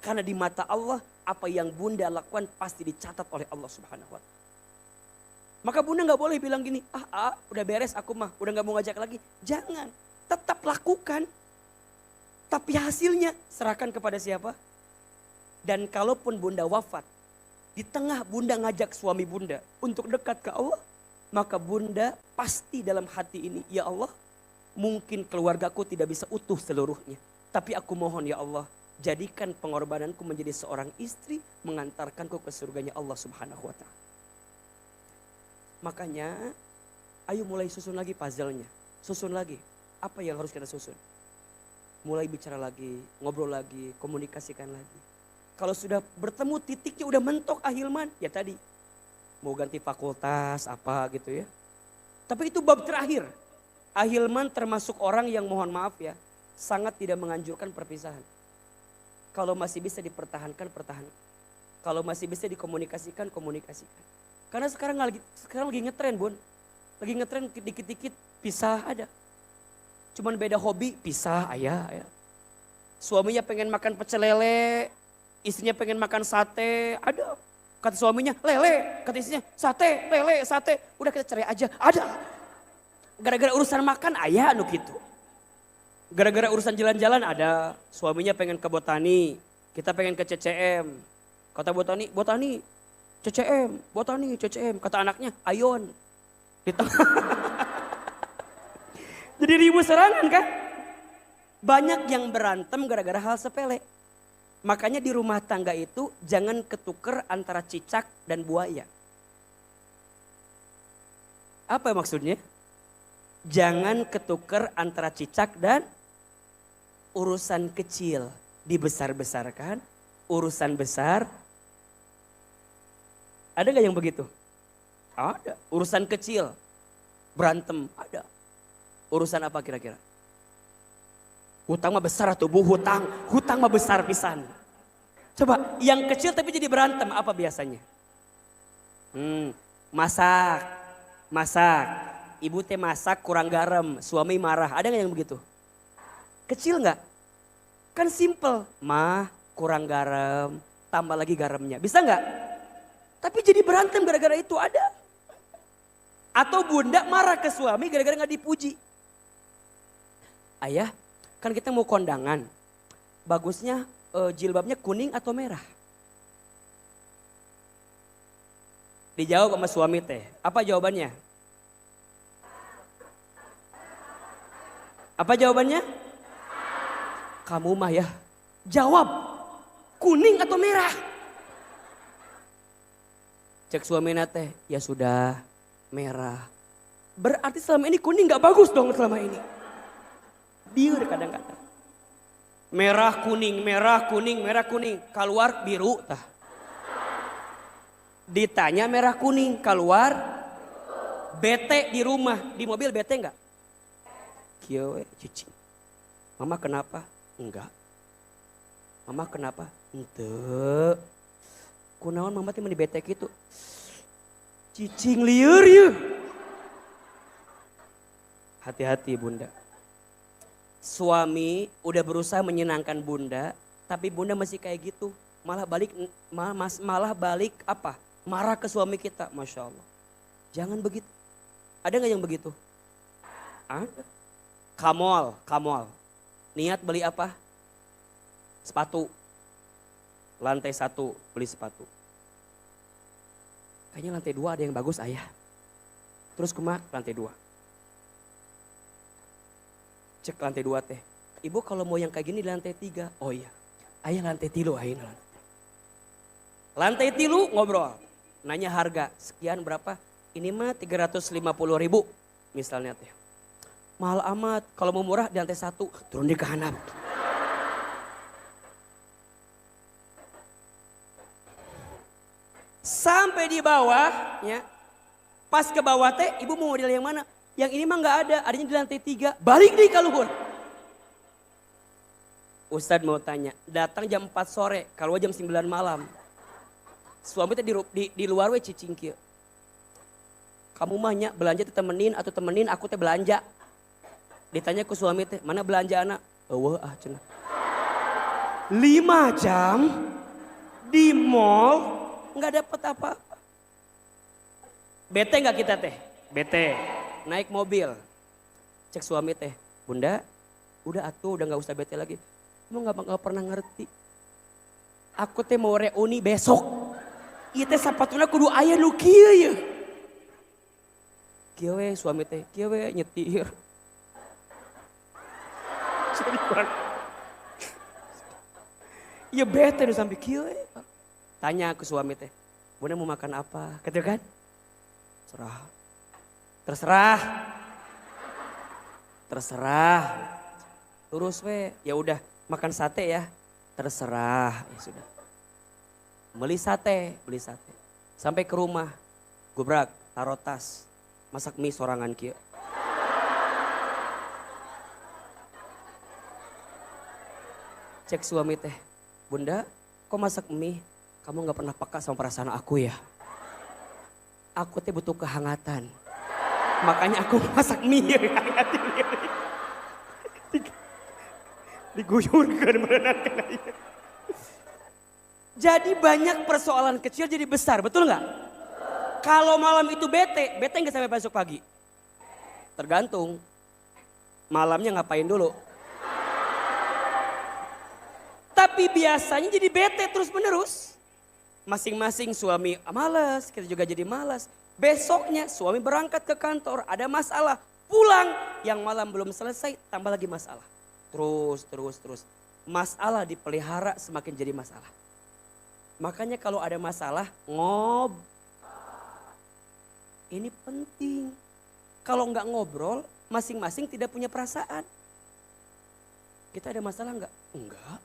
Karena di mata Allah, apa yang bunda lakukan pasti dicatat oleh Allah Subhanahu wa Ta'ala. Maka bunda gak boleh bilang gini, udah beres aku mah, udah gak mau ngajak lagi. Jangan, tetap lakukan. Tapi hasilnya serahkan kepada siapa? Dan kalaupun bunda wafat, di tengah bunda ngajak suami bunda untuk dekat ke Allah, maka bunda pasti dalam hati ini, ya Allah, mungkin keluargaku tidak bisa utuh seluruhnya. Tapi aku mohon ya Allah, jadikan pengorbananku menjadi seorang istri mengantarkanku ke surganya Allah Subhanahu wa Ta'ala. Makanya ayo mulai susun lagi puzzle-nya. Susun lagi. Apa yang harus kita susun? Mulai bicara lagi, ngobrol lagi, komunikasikan lagi. Kalau sudah bertemu titiknya udah mentok Ahilman, ya tadi. Mau ganti fakultas apa gitu ya. Tapi itu bab terakhir. Ahilman termasuk orang yang mohon maaf ya, sangat tidak menganjurkan perpisahan. Kalau masih bisa dipertahankan, pertahankan. Kalau masih bisa dikomunikasikan, komunikasikan. Karena sekarang lagi ngetren bun. Lagi ngetren dikit-dikit pisah ada. Cuman beda hobi, pisah ayah. Suaminya pengen makan pecel lele, istrinya pengen makan sate, ada. Kata suaminya lele, kata istrinya sate, lele, sate. Udah kita cerai aja, ada. Gara-gara urusan makan ayah anu gitu. Gara-gara urusan jalan-jalan ada, suaminya pengen ke botani, kita pengen ke CCM. Kata botani, botani, CCM, botani, CCM. Kata anaknya, ayon. Di tengah. Jadi ribut serangan kan? Banyak yang berantem gara-gara hal sepele. Makanya di rumah tangga itu jangan ketuker antara cicak dan buaya. Apa maksudnya? Jangan ketuker antara cicak dan urusan kecil dibesar-besarkan, urusan besar. Ada gak yang begitu? Ada. Urusan kecil, berantem, ada. Urusan apa kira-kira? Hutang mah besar atau bu, hutang mah besar pisan. Coba yang kecil tapi jadi berantem apa biasanya? Masak. Ibu teh masak kurang garam, suami marah. Ada nggak yang begitu? Kecil nggak? Kan simple. Mah kurang garam, tambah lagi garamnya. Bisa nggak? Tapi jadi berantem gara-gara itu ada. Atau bunda marah ke suami gara-gara nggak dipuji. Ayah, kan kita mau kondangan. Bagusnya jilbabnya kuning atau merah? Dijawab sama suami teh. Apa jawabannya? Apa jawabannya? Kamu mah ya. Jawab. Kuning atau merah? Cek suami teh. Ya sudah, merah. Berarti selama ini kuning gak bagus dong selama ini. Biru kadang-kadang. Merah kuning, merah kuning, merah kuning. Keluar biru tah. Ditanya merah kuning, keluar bete di rumah. Di mobil bete enggak? Kieu cicing. Mama kenapa? Enggak. Mama kenapa? Ente. Kunaon mama teh meni bete gitu. Cicing lieur ya. Hati-hati bunda. Suami udah berusaha menyenangkan bunda, tapi bunda masih kayak gitu. Malah balik apa? Marah ke suami kita, Masya Allah. Jangan begitu. Ada gak yang begitu? Ada. Kamol. Niat beli apa? Sepatu. Lantai 1 beli sepatu. Kayaknya lantai 2 ada yang bagus ayah. Terus kumaha? Lantai 2. Cek lantai 2 teh. Ibu kalau mau yang kayak gini di lantai 3. Oh iya. Ayah lantai 3 ayah. Lantai 3 ngobrol. Nanya harga. Sekian berapa? Ini mah 350.000 misalnya teh. Mahal amat. Kalau mau murah di lantai 1. Turun di ke handap. Sampai di bawah. Ya. Pas ke bawah teh. Ibu mau model yang mana? Yang ini mah gak ada. Adanya di lantai 3. Balik nih ke luhur. Ustadz mau tanya. Datang jam 4 sore. Kalau jam 9 malam. Suami teh di luar we cicing kieu. Kamu mah nya belanja teh temenin atau temenin aku teh belanja. Ditanya ke suami teh, "Mana belanja anak?" "Eueuh cenah." 5 jam di mall enggak dapat apa-apa. Bete enggak kita teh? Bete. Naik mobil. Cek suami teh, "Bunda, udah atuh udah enggak usah bete lagi." Kamu enggak pernah ngerti. Aku teh mau reuni besok. Ieu teh sapatuna kudu aya nu kieu ye. Kieu we suami teh, kieu we nyetir. Ya bete nu sampai kieu we. Tanya ke suami teh, "Bunda mau makan apa?" Gitu kan? Terserah. Terus we, ya udah makan sate ya. Terserah, ya sudah. Beli sate. Sampai ke rumah, gubrak, taruh tas, masak mie sorangan kieu. Cek suami teh, "Bunda, kok masak mie? Kamu gak pernah peka sama perasaan aku ya? Aku teh butuh kehangatan. Makanya aku masak mie hangatin diri." Diguyurkan menenangkan aja. Jadi banyak persoalan kecil jadi besar, betul nggak? Kalau malam itu bete nggak sampai besok pagi? Tergantung. Malamnya ngapain dulu? Tapi biasanya jadi bete terus menerus. Masing-masing suami malas, kita juga jadi malas. Besoknya suami berangkat ke kantor, ada masalah. Pulang, yang malam belum selesai, tambah lagi masalah. Terus. Masalah dipelihara semakin jadi masalah. Makanya kalau ada masalah, ini penting. Kalau nggak ngobrol, masing-masing tidak punya perasaan. Kita ada masalah nggak? Enggak.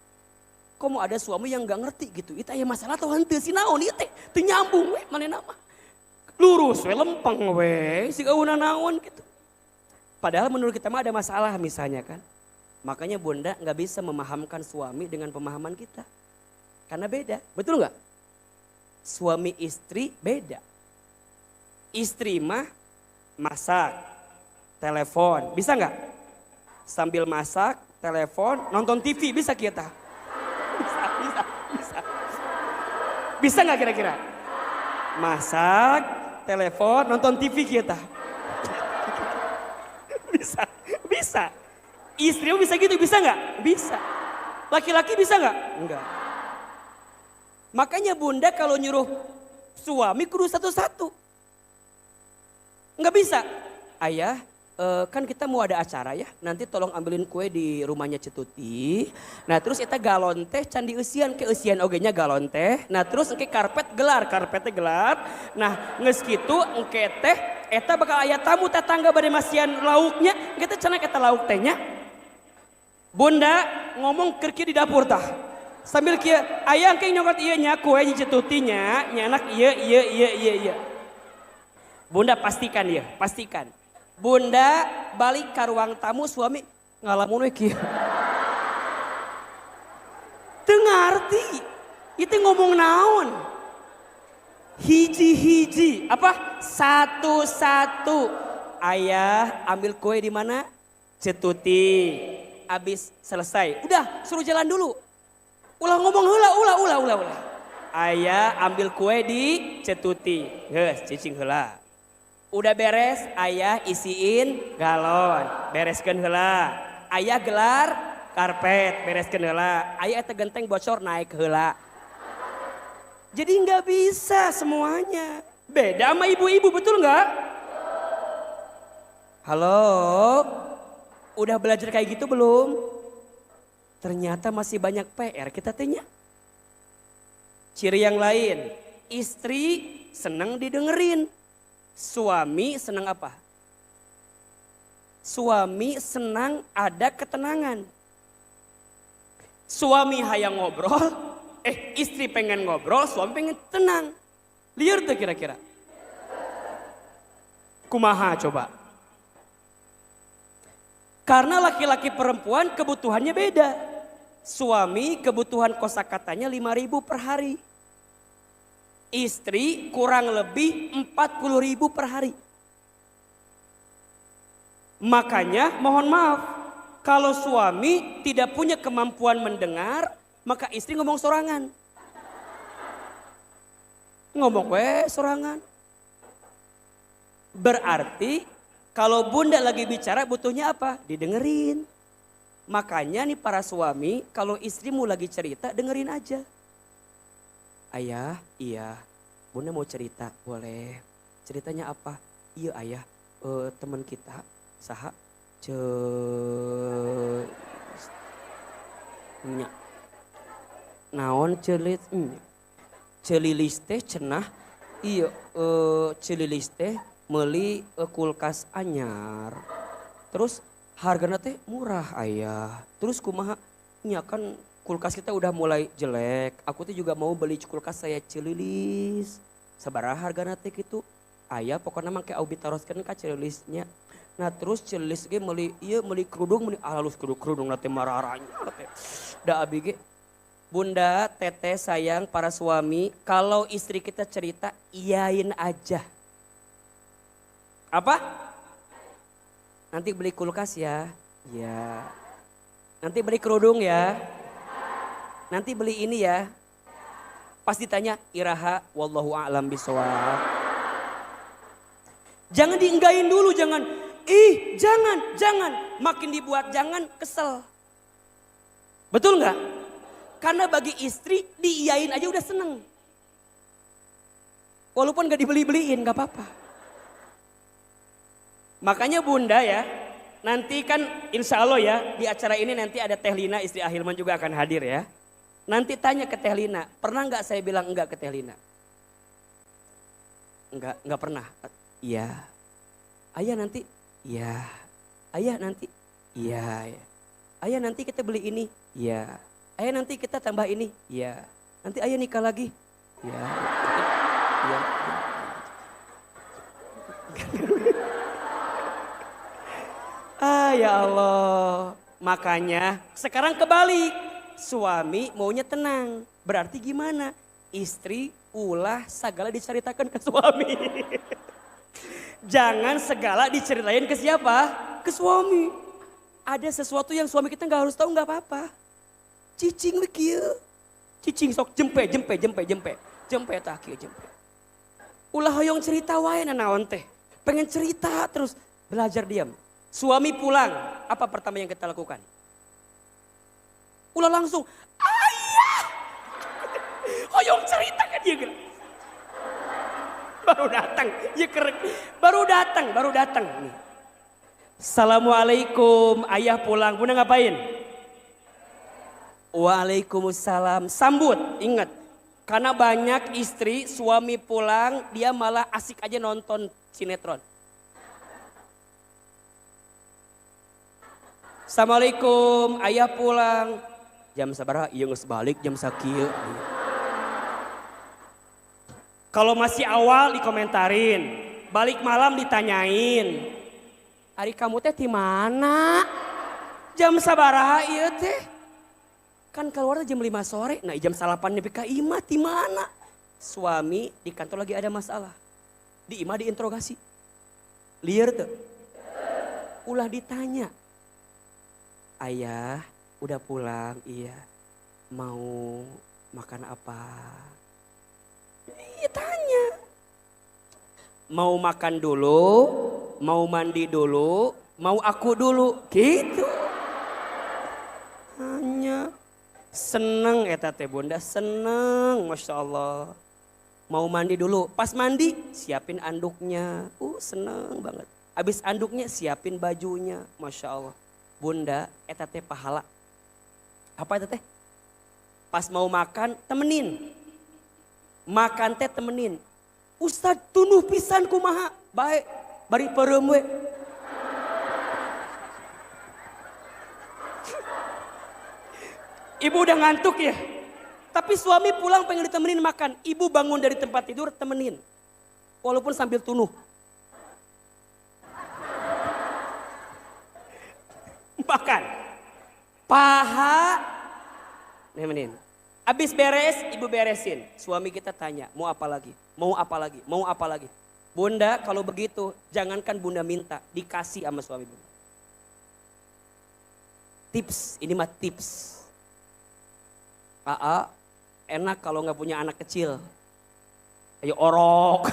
Kok mau ada suami yang nggak ngerti gitu? Itu ya masalah tuh henteu si naon ieu teh teu nyambung we manehna mah. Lurus we lempeng we si gauna naon gitu. Padahal menurut kita mah ada masalah misalnya kan. Makanya bunda nggak bisa memahamkan suami dengan pemahaman kita. Karena beda, betul nggak? Suami istri beda. Istri mah masak, telepon, bisa nggak? Sambil masak, telepon, nonton TV, bisa kita? Bisa. Bisa nggak kira-kira? Masak, telepon, nonton TV kita? Bisa. Istri bisa gitu, bisa nggak? Bisa. Laki-laki bisa nggak? Enggak. Makanya bunda kalau nyuruh suami kudu satu-satu. Nggak bisa. Ayah, kan kita mau ada acara ya. Nanti tolong ambilin kue di rumahnya Cetuti. Nah terus kita galon teh can dieusian ke eusian ogenya galon teh. Nah terus engke karpetnya gelar. Nah geus kitu engke teh eta bakal aya tamu tetangga bade masian lauknya. Kita cenah eta lauk tehnya. Bunda ngomong keur kieu di dapur tah. Sambil kieu aya engke nyokot ieu nya kue nya Cetutinya, nya anak ieu. Bunda pastikan. Bunda balik ke ruang tamu suami ngalamun we kieu. Teu ngarti. Itu ngomong naon? Hiji-hiji, apa? Satu-satu. Ayah ambil kue di mana? Cetuti. Abis selesai. Udah, suruh jalan dulu. Ulah ngomong ulah. Ayah ambil kue di Cetuti. Geus, cicing heula. Udah beres, ayah isiin galon, bereskeun heula. Ayah gelar karpet, bereskeun heula. Ayah eta genteng bocor naik heula. Jadi nggak bisa semuanya. Beda sama ibu-ibu, betul nggak? Halo, udah belajar kayak gitu belum? Ternyata masih banyak PR kita tanya. Ciri yang lain, istri senang didengerin. Suami senang apa? Suami senang ada ketenangan. Suami hayang ngobrol, istri pengen ngobrol, suami pengen tenang. Liar tuh kira-kira. Kumaha coba? Karena laki-laki perempuan kebutuhannya beda. Suami kebutuhan kosakatanya 5.000 per hari. Istri kurang lebih 40.000 per hari. Makanya mohon maaf, kalau suami tidak punya kemampuan mendengar, maka istri ngomong sorangan. Ngomong sorangan. Berarti kalau bunda lagi bicara butuhnya apa? Didengerin. Makanya nih para suami, kalau istrimu lagi cerita dengerin aja. Ayah, iya, bunda mau cerita, boleh. Ceritanya apa? Iya ayah, teman kita, saha, naon celilis teh cenah, iya, celilis teh meuli kulkas anyar. Terus hargana teh murah ayah. Terus kumaha? Nya kan kulkas kita udah mulai jelek. Aku tuh juga mau beli kulkas saya celilis. Sabaraha hargana teh kitu? Ayah pokoknya make au bitaroskeun ka celilisnya. Nah terus celilis ge meuli ieu meuli kerudung meuli halus kerudung teh mararanya teh. Da abi ge bunda, teteh, sayang para suami, kalau istri kita cerita iyain aja. Apa? Nanti beli kulkas ya. Ya. Nanti beli kerudung ya. Nanti beli ini ya. Pas ditanya iraha wallahu a'lam bishawab. Jangan dienggain dulu, jangan. Jangan. Makin dibuat jangan, kesel. Betul nggak? Karena bagi istri diiyain aja udah seneng. Walaupun gak dibeli-beliin gak apa-apa. Makanya bunda ya, nanti kan insya Allah ya di acara ini nanti ada Teh Lina istri Ahilman juga akan hadir ya. Nanti tanya ke Teh Lina, pernah gak saya bilang enggak ke Teh Lina? Enggak pernah. Iya. Ayah nanti, iya. Ayah nanti, iya. Ayah nanti kita beli ini, iya. Ayah nanti kita tambah ini, iya. Nanti ayah nikah lagi, iya. Iya. Ya Allah. Makanya sekarang kebalik. Suami maunya tenang. Berarti gimana? Istri ulah segala diceritakan ke suami. Jangan segala diceritain ke siapa? Ke suami. Ada sesuatu yang suami kita gak harus tahu gak apa-apa. Cicing wikil. Cicing sok jempe. Jempe tak kieu jempe. Ulah hoyong cerita wae naon teh. Pengen cerita terus belajar diam. Suami pulang, apa pertama yang kita lakukan? Ulah langsung, ayah! Hoyong cerita kan dia. Baru datang. Nih. Assalamualaikum, ayah pulang. Bunda ngapain? Waalaikumsalam. Sambut, ingat. Karena banyak istri, suami pulang, dia malah asik aja nonton sinetron. Assalamualaikum, ayah pulang. Jam sabaraha? Iya geus balik jam sakieu. Kalau masih awal dikomentarin, balik malam ditanyain. Ari kamu teh di mana? Jam sabaraha ieu teh? Kan keluar jam 5 sore, nah jam 8 nepi ka imah di mana? Suami di kantor lagi ada masalah. Di imah diinterogasi. Liar tuh. Ulah ditanya. Ayah udah pulang, iya. Mau makan apa? Iya tanya. Mau makan dulu, mau mandi dulu, mau aku dulu. Gitu. Hanya seneng eta teh bunda, seneng Masya Allah. Mau mandi dulu, pas mandi siapin anduknya. Seneng banget. Abis anduknya siapin bajunya, Masya Allah. Bunda, eta teh pahala. Apa eta teh? Pas mau makan, temenin. Makan teh temenin. Ustad tunuh pisan kumaha. Baik, bari pereum we. Ibu udah ngantuk ya. Tapi suami pulang pengen ditemenin makan. Ibu bangun dari tempat tidur temenin. Walaupun sambil tunuh. Makan. Paha. Nemenin. Abis beres, ibu beresin. Suami kita tanya, mau apa lagi? Mau apa lagi? Mau apa lagi? Bunda kalau begitu, jangankan bunda minta, dikasih sama suami bunda. Tips, ini mah tips. Enak kalau gak punya anak kecil. Ayo orok,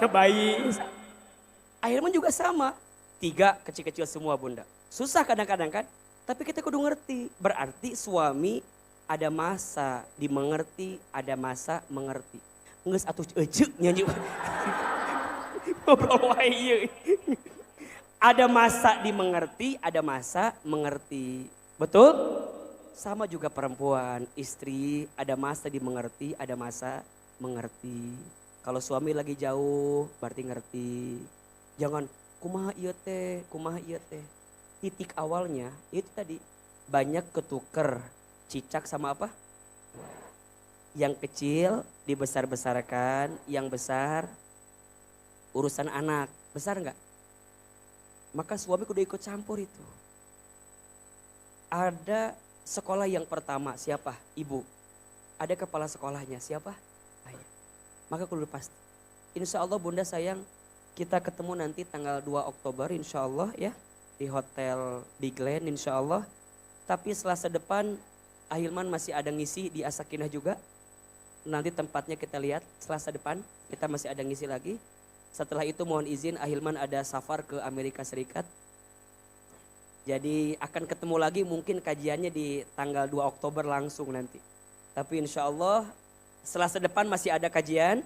kayak bayi. Akhirnya juga sama. 3 kecil-kecil semua bunda. Susah kadang-kadang kan, tapi kita kudu ngerti. Berarti suami ada masa dimengerti, ada masa mengerti. Nges atuh ecek nyanyi. Ngobrol wae ieu. Ada masa dimengerti, ada masa mengerti. Betul? Sama juga perempuan, istri, ada masa dimengerti, ada masa mengerti. Kalau suami lagi jauh, berarti ngerti. Jangan kumaha ieu teh, kumaha ieu teh. Titik awalnya itu tadi banyak ketuker cicak sama apa? Yang kecil dibesar-besarkan, yang besar urusan anak. Besar enggak? Maka suami kudu ikut campur itu. Ada sekolah yang pertama siapa? Ibu. Ada kepala sekolahnya siapa? Ayah. Maka kudu pasti. Insya Allah bunda sayang kita ketemu nanti tanggal 2 Oktober insya Allah ya. Di Hotel Big Land insya Allah. Tapi Selasa depan Ahilman masih ada ngisi di Asakinah juga. Nanti tempatnya kita lihat Selasa depan kita masih ada ngisi lagi. Setelah itu mohon izin Ahilman ada safar ke Amerika Serikat. Jadi akan ketemu lagi mungkin kajiannya di tanggal 2 Oktober langsung nanti. Tapi insya Allah Selasa depan masih ada kajian.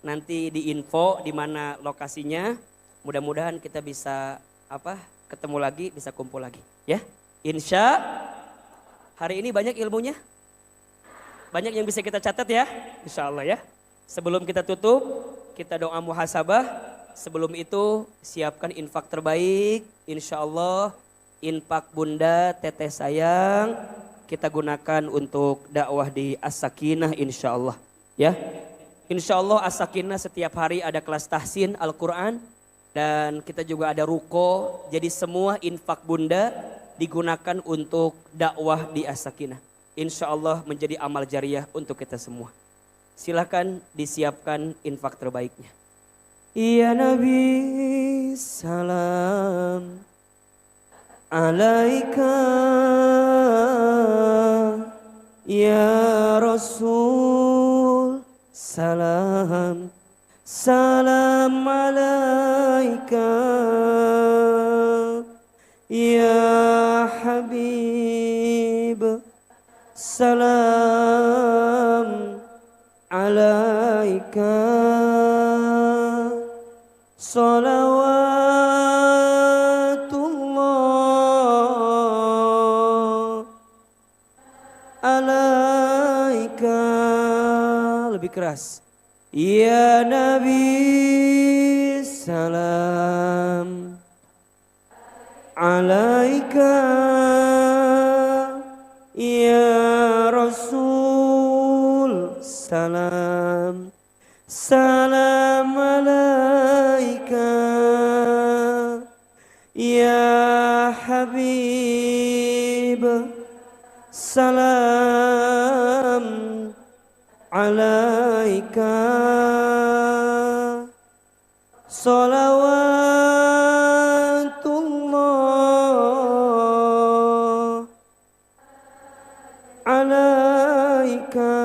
Nanti di info di mana lokasinya. Mudah-mudahan kita bisa ketemu lagi, bisa kumpul lagi. Ya, insya hari ini banyak ilmunya. Banyak yang bisa kita catat ya, insya Allah ya. Sebelum kita tutup, kita doa muhasabah. Sebelum itu siapkan infak terbaik. Insya Allah infak bunda teteh sayang kita gunakan untuk dakwah di As-Sakinah insya Allah. Ya, insya Allah As-Sakinah setiap hari ada kelas tahsin Al-Quran. Dan kita juga ada ruko. Jadi semua infak bunda digunakan untuk dakwah di As-Sakinah. Insya Allah menjadi amal jariah untuk kita semua. Silakan disiapkan infak terbaiknya. Ya Nabi salam alaika, ya Rasul salam salam alaika, ya Habib salam alaika, salawatullah alaika. Lebih keras. Ya Nabi salam alaika, ya Rasul salam salam alaika, ya Habib salam alaika, salawatullah alaika,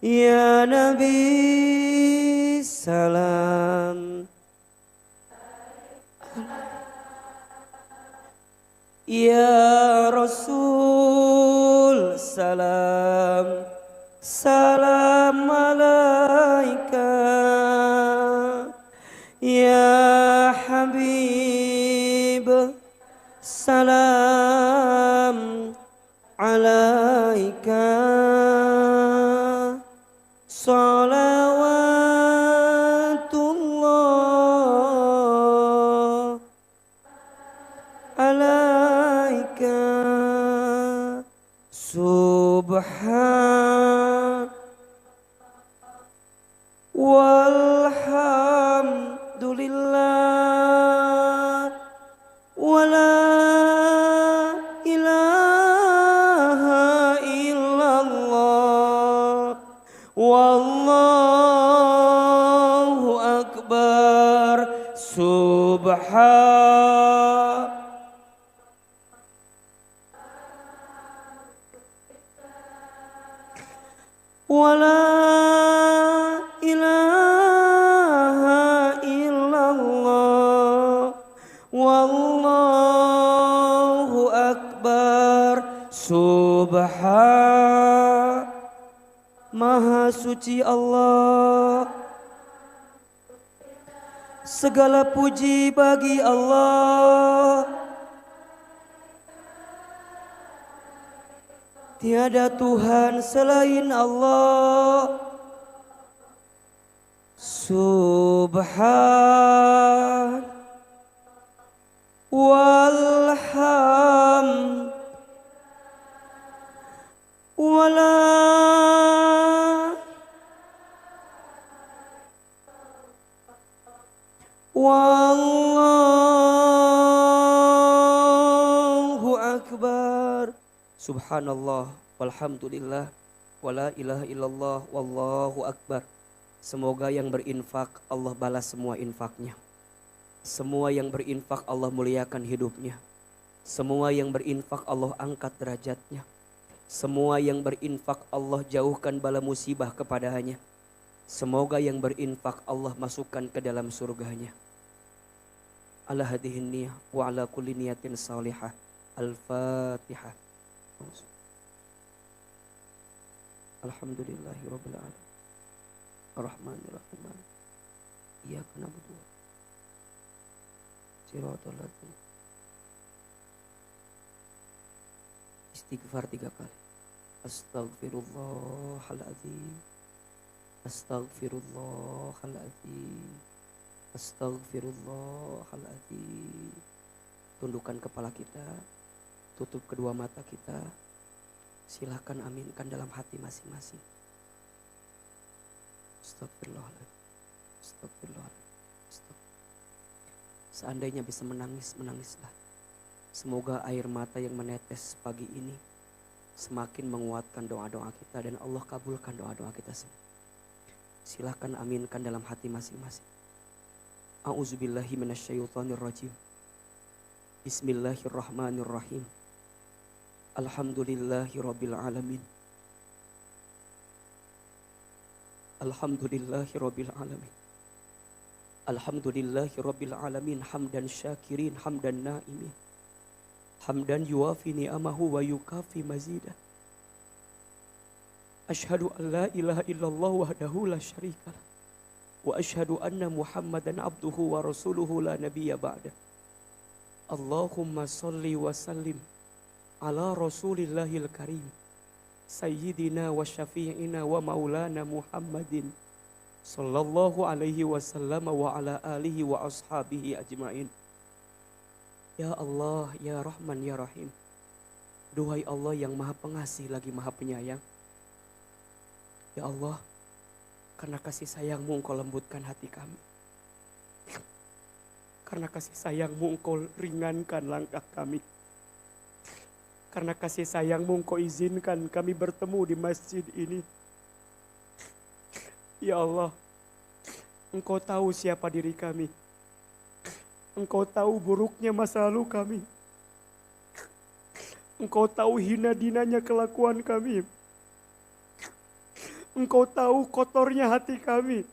ya Nabi salam, ya Rasul salam salam alaika, ya Habib salam alaika, salawatullah alaika. Subhan walhamdulillah wala ilaha illallah wallahu akbar. Subhan wala ilaha illallah wallahu akbar. Subhan Maha suci Allah, segala puji bagi Allah. Tiada Tuhan selain Allah. Subhan walham wala wallahu akbar. Subhanallah walhamdulillah wala ilaha illallah wallahu akbar. Semoga yang berinfak Allah balas semua infaknya. Semua yang berinfak Allah muliakan hidupnya. Semua yang berinfak Allah angkat derajatnya. Semua yang berinfak Allah jauhkan bala musibah kepadanya. Semoga yang berinfak Allah masukkan ke dalam surganya. Ala hadihin niyah wa ala kulli niyatin salihah. Al-Fatihah. Alhamdulillahirabbil alamin. Arrahmanir rahim. Iyyaka na'budu wa siratal ladzina. Istighfar 3 kali. Astaghfirullahaladzim. Astaghfirullahaladzim. Astaghfirullahaladzim. Tundukkan kepala kita, tutup kedua mata kita. Silakan aminkan dalam hati masing-masing. Astagfirullahaladzim. Astagfirullahaladzim. Seandainya bisa menangis, menangislah. Semoga air mata yang menetes pagi ini semakin menguatkan doa-doa kita dan Allah kabulkan doa-doa kita semua. Silakan aminkan dalam hati masing-masing. A'udzubillahi minasyaitonirrajim. Bismillahirrahmanirrahim. Alhamdulillahirabbil alamin. Alhamdulillahirabbil alamin. Alhamdulillahirabbil alamin hamdan syakirin hamdan naimin. Hamdan yuwafi ni'amahu wa yukafi mazidah. Asyhadu an la ilaha illallah wahdahu la syarikalah. Wa asyhadu anna Muhammadan abduhu wa rasuluhu la nabiyya ba'dah. Allahumma salli wa sallim ala rasulillahil karim. Sayyidina wa syafi'ina wa maulana Muhammadin sallallahu alaihi wasallam wa ala alihi wa ashabihi ajma'in. Ya Allah, ya Rahman, ya Rahim. Duhai Allah yang maha pengasih lagi maha penyayang. Ya Allah, karena kasih sayang-Mu Engkau lembutkan hati kami. Karena kasih sayang-Mu Engkau ringankan langkah kami. Karena kasih sayang-Mu Engkau izinkan kami bertemu di masjid ini. Ya Allah, Engkau tahu siapa diri kami. Engkau tahu buruknya masa lalu kami. Engkau tahu hina dinanya kelakuan kami. Engkau tahu kotornya hati kami.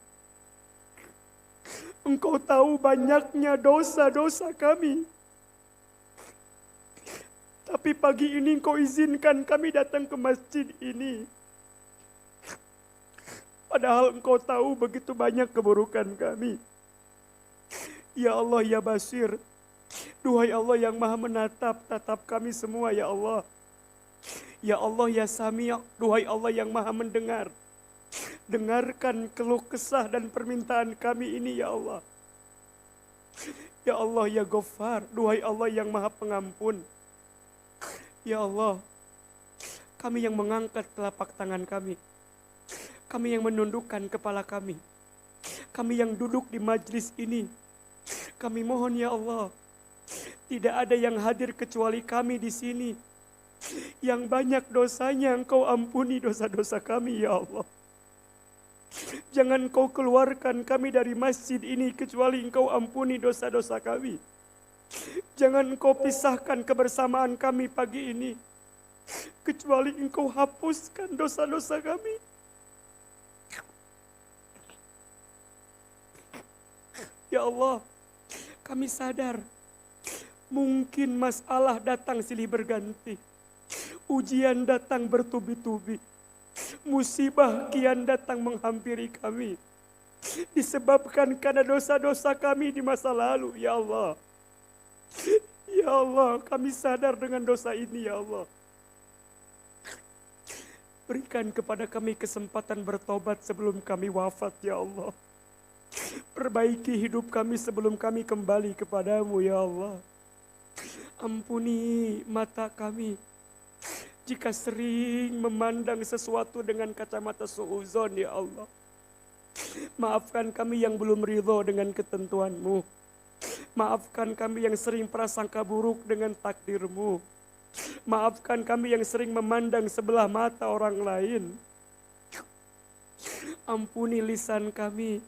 Engkau tahu banyaknya dosa-dosa kami. Tapi pagi ini Engkau izinkan kami datang ke masjid ini. Padahal Engkau tahu begitu banyak keburukan kami. Ya Allah, ya Basir. Duhai Allah yang maha menatap, tatap kami semua ya Allah. Ya Allah, ya Sami', duhai Allah yang maha mendengar. Dengarkan keluh kesah dan permintaan kami ini ya Allah. Ya Allah, ya Ghaffar, duhai Allah yang maha pengampun. Ya Allah, kami yang mengangkat telapak tangan kami. Kami yang menundukkan kepala kami. Kami yang duduk di majlis ini. Kami mohon ya Allah, tidak ada yang hadir kecuali kami di sini. Yang banyak dosanya Engkau ampuni dosa-dosa kami ya Allah. Jangan Engkau keluarkan kami dari masjid ini kecuali Engkau ampuni dosa-dosa kami. Jangan Engkau pisahkan kebersamaan kami pagi ini kecuali Engkau hapuskan dosa-dosa kami. Ya Allah, kami sadar mungkin masalah datang silih berganti. Ujian datang bertubi-tubi. Musibah kian datang menghampiri kami. Disebabkan karena dosa-dosa kami di masa lalu, ya Allah. Ya Allah, kami sadar dengan dosa ini, ya Allah. Berikan kepada kami kesempatan bertobat sebelum kami wafat, ya Allah. Perbaiki hidup kami sebelum kami kembali kepadamu, ya Allah. Ampuni mata kami jika sering memandang sesuatu dengan kacamata suudzon, ya Allah. Maafkan kami yang belum ridho dengan ketentuan-Mu. Maafkan kami yang sering prasangka buruk dengan takdir-Mu. Maafkan kami yang sering memandang sebelah mata orang lain. Ampuni lisan kami.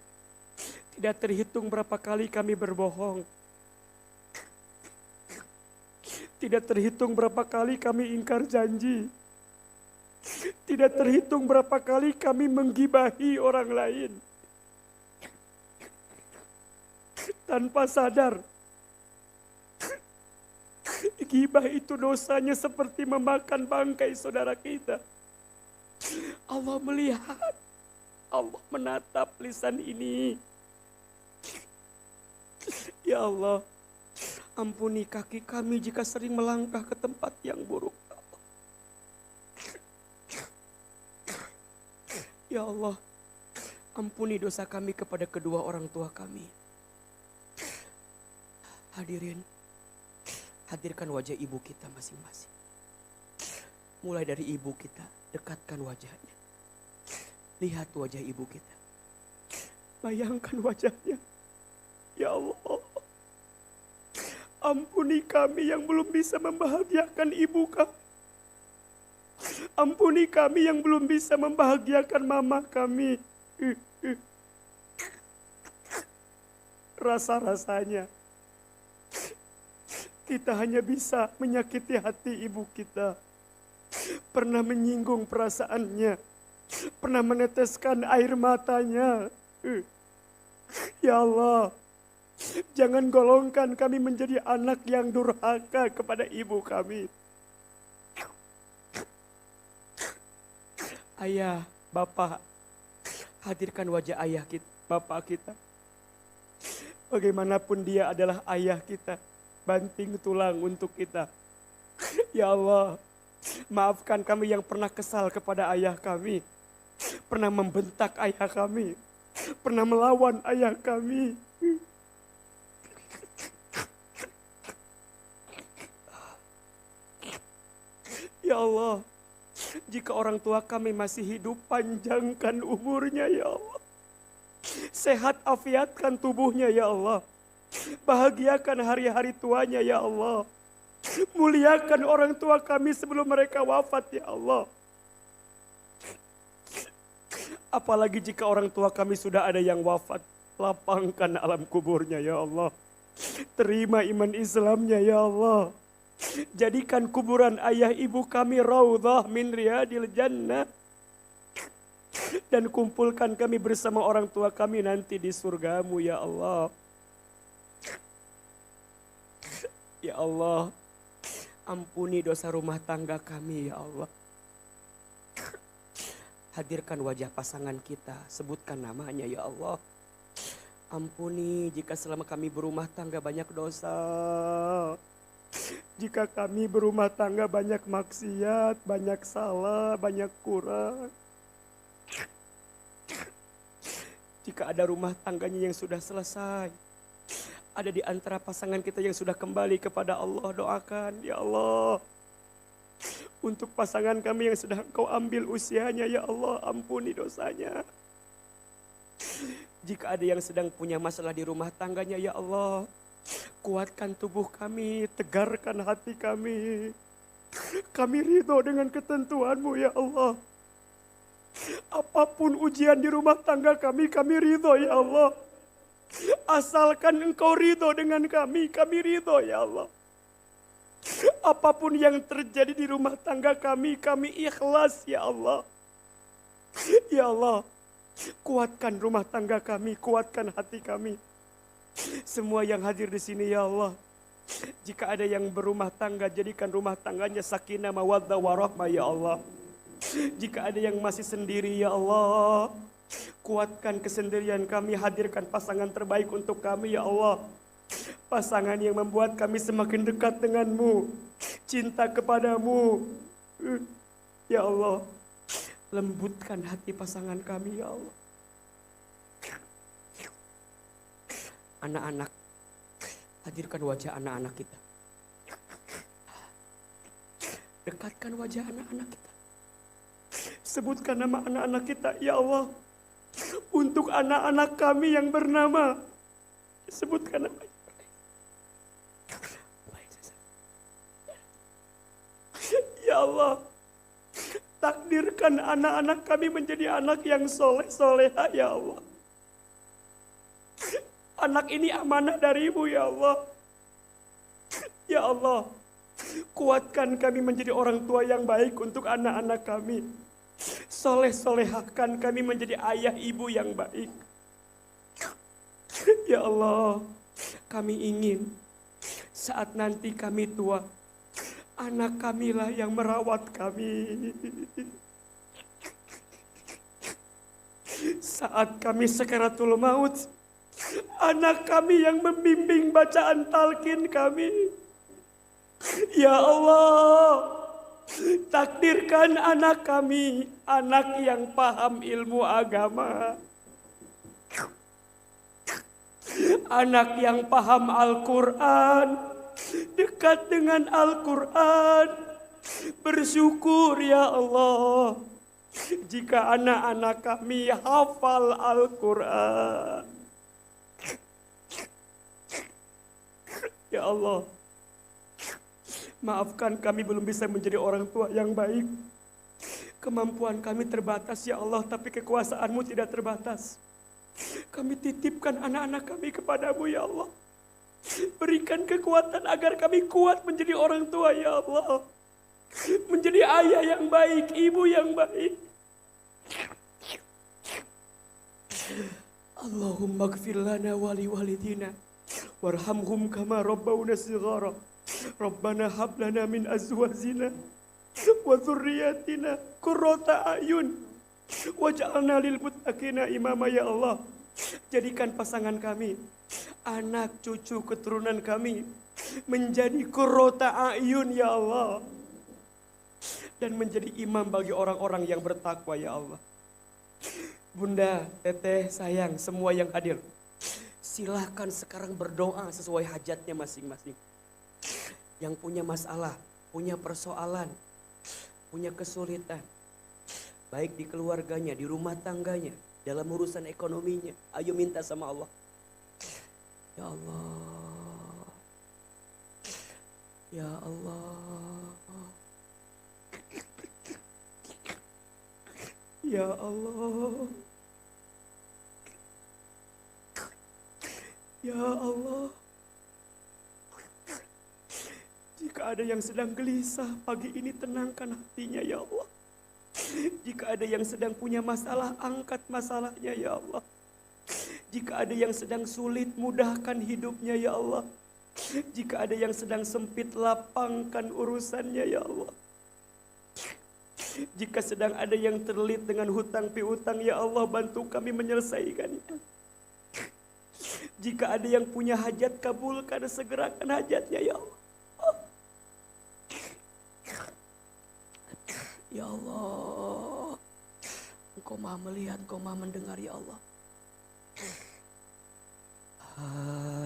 Tidak terhitung berapa kali kami berbohong. Tidak terhitung berapa kali kami ingkar janji. Tidak terhitung berapa kali kami menggibahi orang lain. Tanpa sadar. Gibah itu dosanya seperti memakan bangkai saudara kita. Allah melihat, Allah menatap lisan ini. Ya Allah, ampuni kaki kami jika sering melangkah ke tempat yang buruk. Ya Allah, ampuni dosa kami kepada kedua orang tua kami. Hadirin, hadirkan wajah ibu kita masing-masing. Mulai dari ibu kita, dekatkan wajahnya. Lihat wajah ibu kita. Bayangkan wajahnya. Ya Allah, ampuni kami yang belum bisa membahagiakan ibu kami. Ampuni kami yang belum bisa membahagiakan mama kami. Rasa-rasanya kita hanya bisa menyakiti hati ibu kita. Pernah menyinggung perasaannya. Pernah meneteskan air matanya. Ya Allah, jangan golongkan kami menjadi anak yang durhaka kepada ibu kami. Ayah, bapak, hadirkan wajah ayah kita, bapak kita. Bagaimanapun dia adalah ayah kita, banting tulang untuk kita. Ya Allah, maafkan kami yang pernah kesal kepada ayah kami, pernah membentak ayah kami, pernah melawan ayah kami. Ya Allah, jika orang tua kami masih hidup, panjangkan umurnya ya Allah. Sehat afiatkan tubuhnya ya Allah. Bahagiakan hari-hari tuanya ya Allah. Muliakan orang tua kami sebelum mereka wafat ya Allah. Apalagi jika orang tua kami sudah ada yang wafat, lapangkan alam kuburnya ya Allah. Terima iman Islamnya ya Allah. Jadikan kuburan ayah ibu kami raudhah min riyadil jannah. Dan kumpulkan kami bersama orang tua kami nanti di surgamu ya Allah. Ya Allah, ampuni dosa rumah tangga kami ya Allah. Hadirkan wajah pasangan kita, sebutkan namanya ya Allah. Ampuni jika selama kami berumah tangga banyak dosa. Jika kami berumah tangga banyak maksiat, banyak salah, banyak kurang. Jika ada rumah tangganya yang sudah selesai, ada di antara pasangan kita yang sudah kembali kepada Allah, doakan, ya Allah. Untuk pasangan kami yang sudah Engkau ambil usianya, ya Allah, ampuni dosanya. Jika ada yang sedang punya masalah di rumah tangganya, ya Allah, kuatkan tubuh kami, tegarkan hati kami. Kami ridho dengan ketentuan-Mu ya Allah. Apapun ujian di rumah tangga kami ridho ya Allah. Asalkan Engkau ridho dengan kami ridho ya Allah. Apapun yang terjadi di rumah tangga kami ikhlas ya Allah. Ya Allah, kuatkan rumah tangga kami, kuatkan hati kami. Semua yang hadir di sini ya Allah, jika ada yang berumah tangga, jadikan rumah tangganya sakinah mawaddah warahmah ya Allah. Jika ada yang masih sendiri ya Allah, kuatkan kesendirian kami, hadirkan pasangan terbaik untuk kami ya Allah. Pasangan yang membuat kami semakin dekat denganmu, cinta kepadamu. Ya Allah, lembutkan hati pasangan kami ya Allah. Anak-anak, hadirkan wajah anak-anak kita. Dekatkan wajah anak-anak kita. Sebutkan nama anak-anak kita, ya Allah. Untuk anak-anak kami yang bernama, sebutkan nama. Ya Allah, takdirkan anak-anak kami menjadi anak yang soleh-soleha, ya Allah. Anak ini amanah dari-Mu ya Allah. Ya Allah, kuatkan kami menjadi orang tua yang baik untuk anak-anak kami. Soleh-solehahkan kami menjadi ayah ibu yang baik. Ya Allah, kami ingin saat nanti kami tua, anak kamilah yang merawat kami. Saat kami sakaratul maut, anak kami yang membimbing bacaan talqin kami. Ya Allah, takdirkan anak kami, anak yang paham ilmu agama. Anak yang paham Al-Quran, dekat dengan Al-Quran. Bersyukur ya Allah, jika anak-anak kami hafal Al-Quran. Ya Allah, maafkan kami belum bisa menjadi orang tua yang baik. Kemampuan kami terbatas ya Allah, tapi kekuasaan-Mu tidak terbatas. Kami titipkan anak-anak kami kepadamu ya Allah. Berikan kekuatan agar kami kuat menjadi orang tua ya Allah. Menjadi ayah yang baik, ibu yang baik. Allahumma gfir lana wali walidina warhamhum kama rabbawna shighara. Rabbana hab lana min azwajina wa dzurriyyatina qurrata a'yun waj'alna lil muttaqina imama ya Allah. Jadikan pasangan kami, anak cucu keturunan kami menjadi qurrata a'yun ya Allah, dan menjadi imam bagi orang-orang yang bertakwa ya Allah. Bunda, teteh, sayang, semua yang hadir, silahkan sekarang berdoa sesuai hajatnya masing-masing. Yang punya masalah, punya persoalan, punya kesulitan, baik di keluarganya, di rumah tangganya, dalam urusan ekonominya, ayo minta sama Allah. Ya Allah, ya Allah, ya Allah, ya Allah. Jika ada yang sedang gelisah, pagi ini tenangkan hatinya ya Allah. Jika ada yang sedang punya masalah, angkat masalahnya ya Allah. Jika ada yang sedang sulit, mudahkan hidupnya ya Allah. Jika ada yang sedang sempit, lapangkan urusannya ya Allah. Jika sedang ada yang terlilit dengan hutang piutang, ya Allah, bantu kami menyelesaikannya. Jika ada yang punya hajat, kabulkan segerakan hajatnya ya Allah. Ya Allah, Engkau maha melihat, Engkau maha mendengar ya Allah.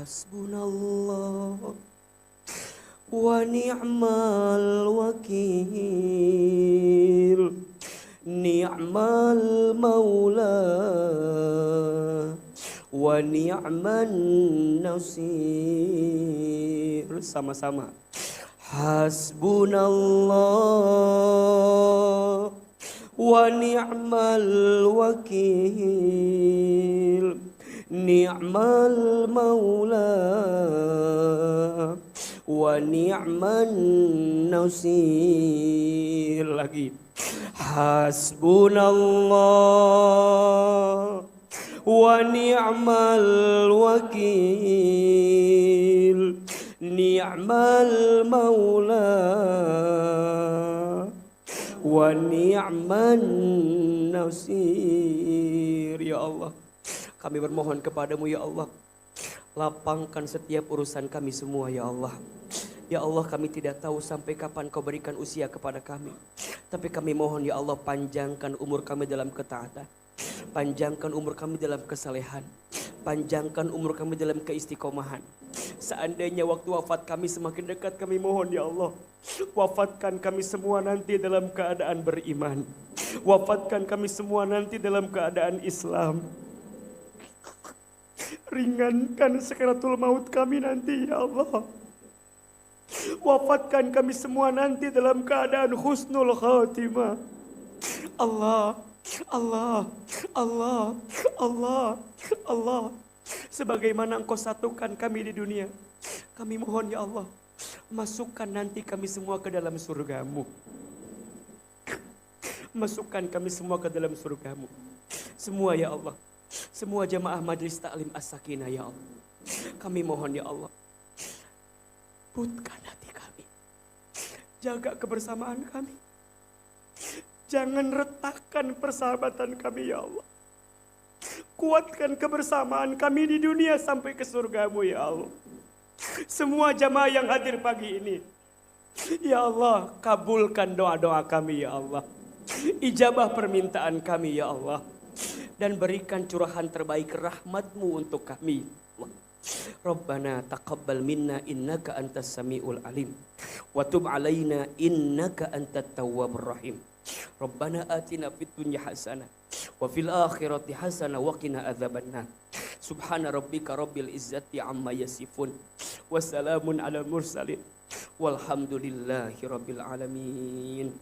Hasbunallah wa ni'mal wakil, ni'mal maula wa ni'man nasir. Sama-sama. Hasbunallah wa ni'mal wakil, ni'mal maula wa ni'man nasir. Lagi. Hasbunallah wa ni'mal wakil, ni'mal maula wa ni'man nasir. Ya Allah, kami bermohon kepadamu ya Allah, lapangkan setiap urusan kami semua ya Allah. Ya Allah, kami tidak tahu sampai kapan Kau berikan usia kepada kami, tapi kami mohon ya Allah, panjangkan umur kami dalam ketaatan, panjangkan umur kami dalam kesalehan, panjangkan umur kami dalam keistiqomahan. Seandainya waktu wafat kami semakin dekat, kami mohon ya Allah, wafatkan kami semua nanti dalam keadaan beriman. Wafatkan kami semua nanti dalam keadaan Islam. Ringankan sakaratul maut kami nanti ya Allah. Wafatkan kami semua nanti dalam keadaan husnul khatimah. Allah, Allah, Allah, Allah, Allah. Sebagaimana Engkau satukan kami di dunia, kami mohon ya Allah, masukkan nanti kami semua ke dalam surga-Mu. Masukkan kami semua ke dalam surga-Mu. Semua ya Allah, semua jamaah Majelis Ta'lim As-Sakinah ya Allah, kami mohon ya Allah, lembutkan hati kami, jaga kebersamaan kami, jangan retakkan persahabatan kami ya Allah. Kuatkan kebersamaan kami di dunia sampai ke surgamu ya Allah. Semua jamaah yang hadir pagi ini, ya Allah, kabulkan doa-doa kami ya Allah. Ijabah permintaan kami ya Allah. Dan berikan curahan terbaik rahmat-Mu untuk kami. Rabbana taqabbal minna innaka antas samiul alim wa tub alaina innaka antat tawwabur rahim. Rabbana atina fid dunya hasanah wa fil akhirati hasanah wa qina adzabannar. Subhana rabbika rabbil izzati amma yasifun wa salamun alal mursalin walhamdulillahi rabbil alamin.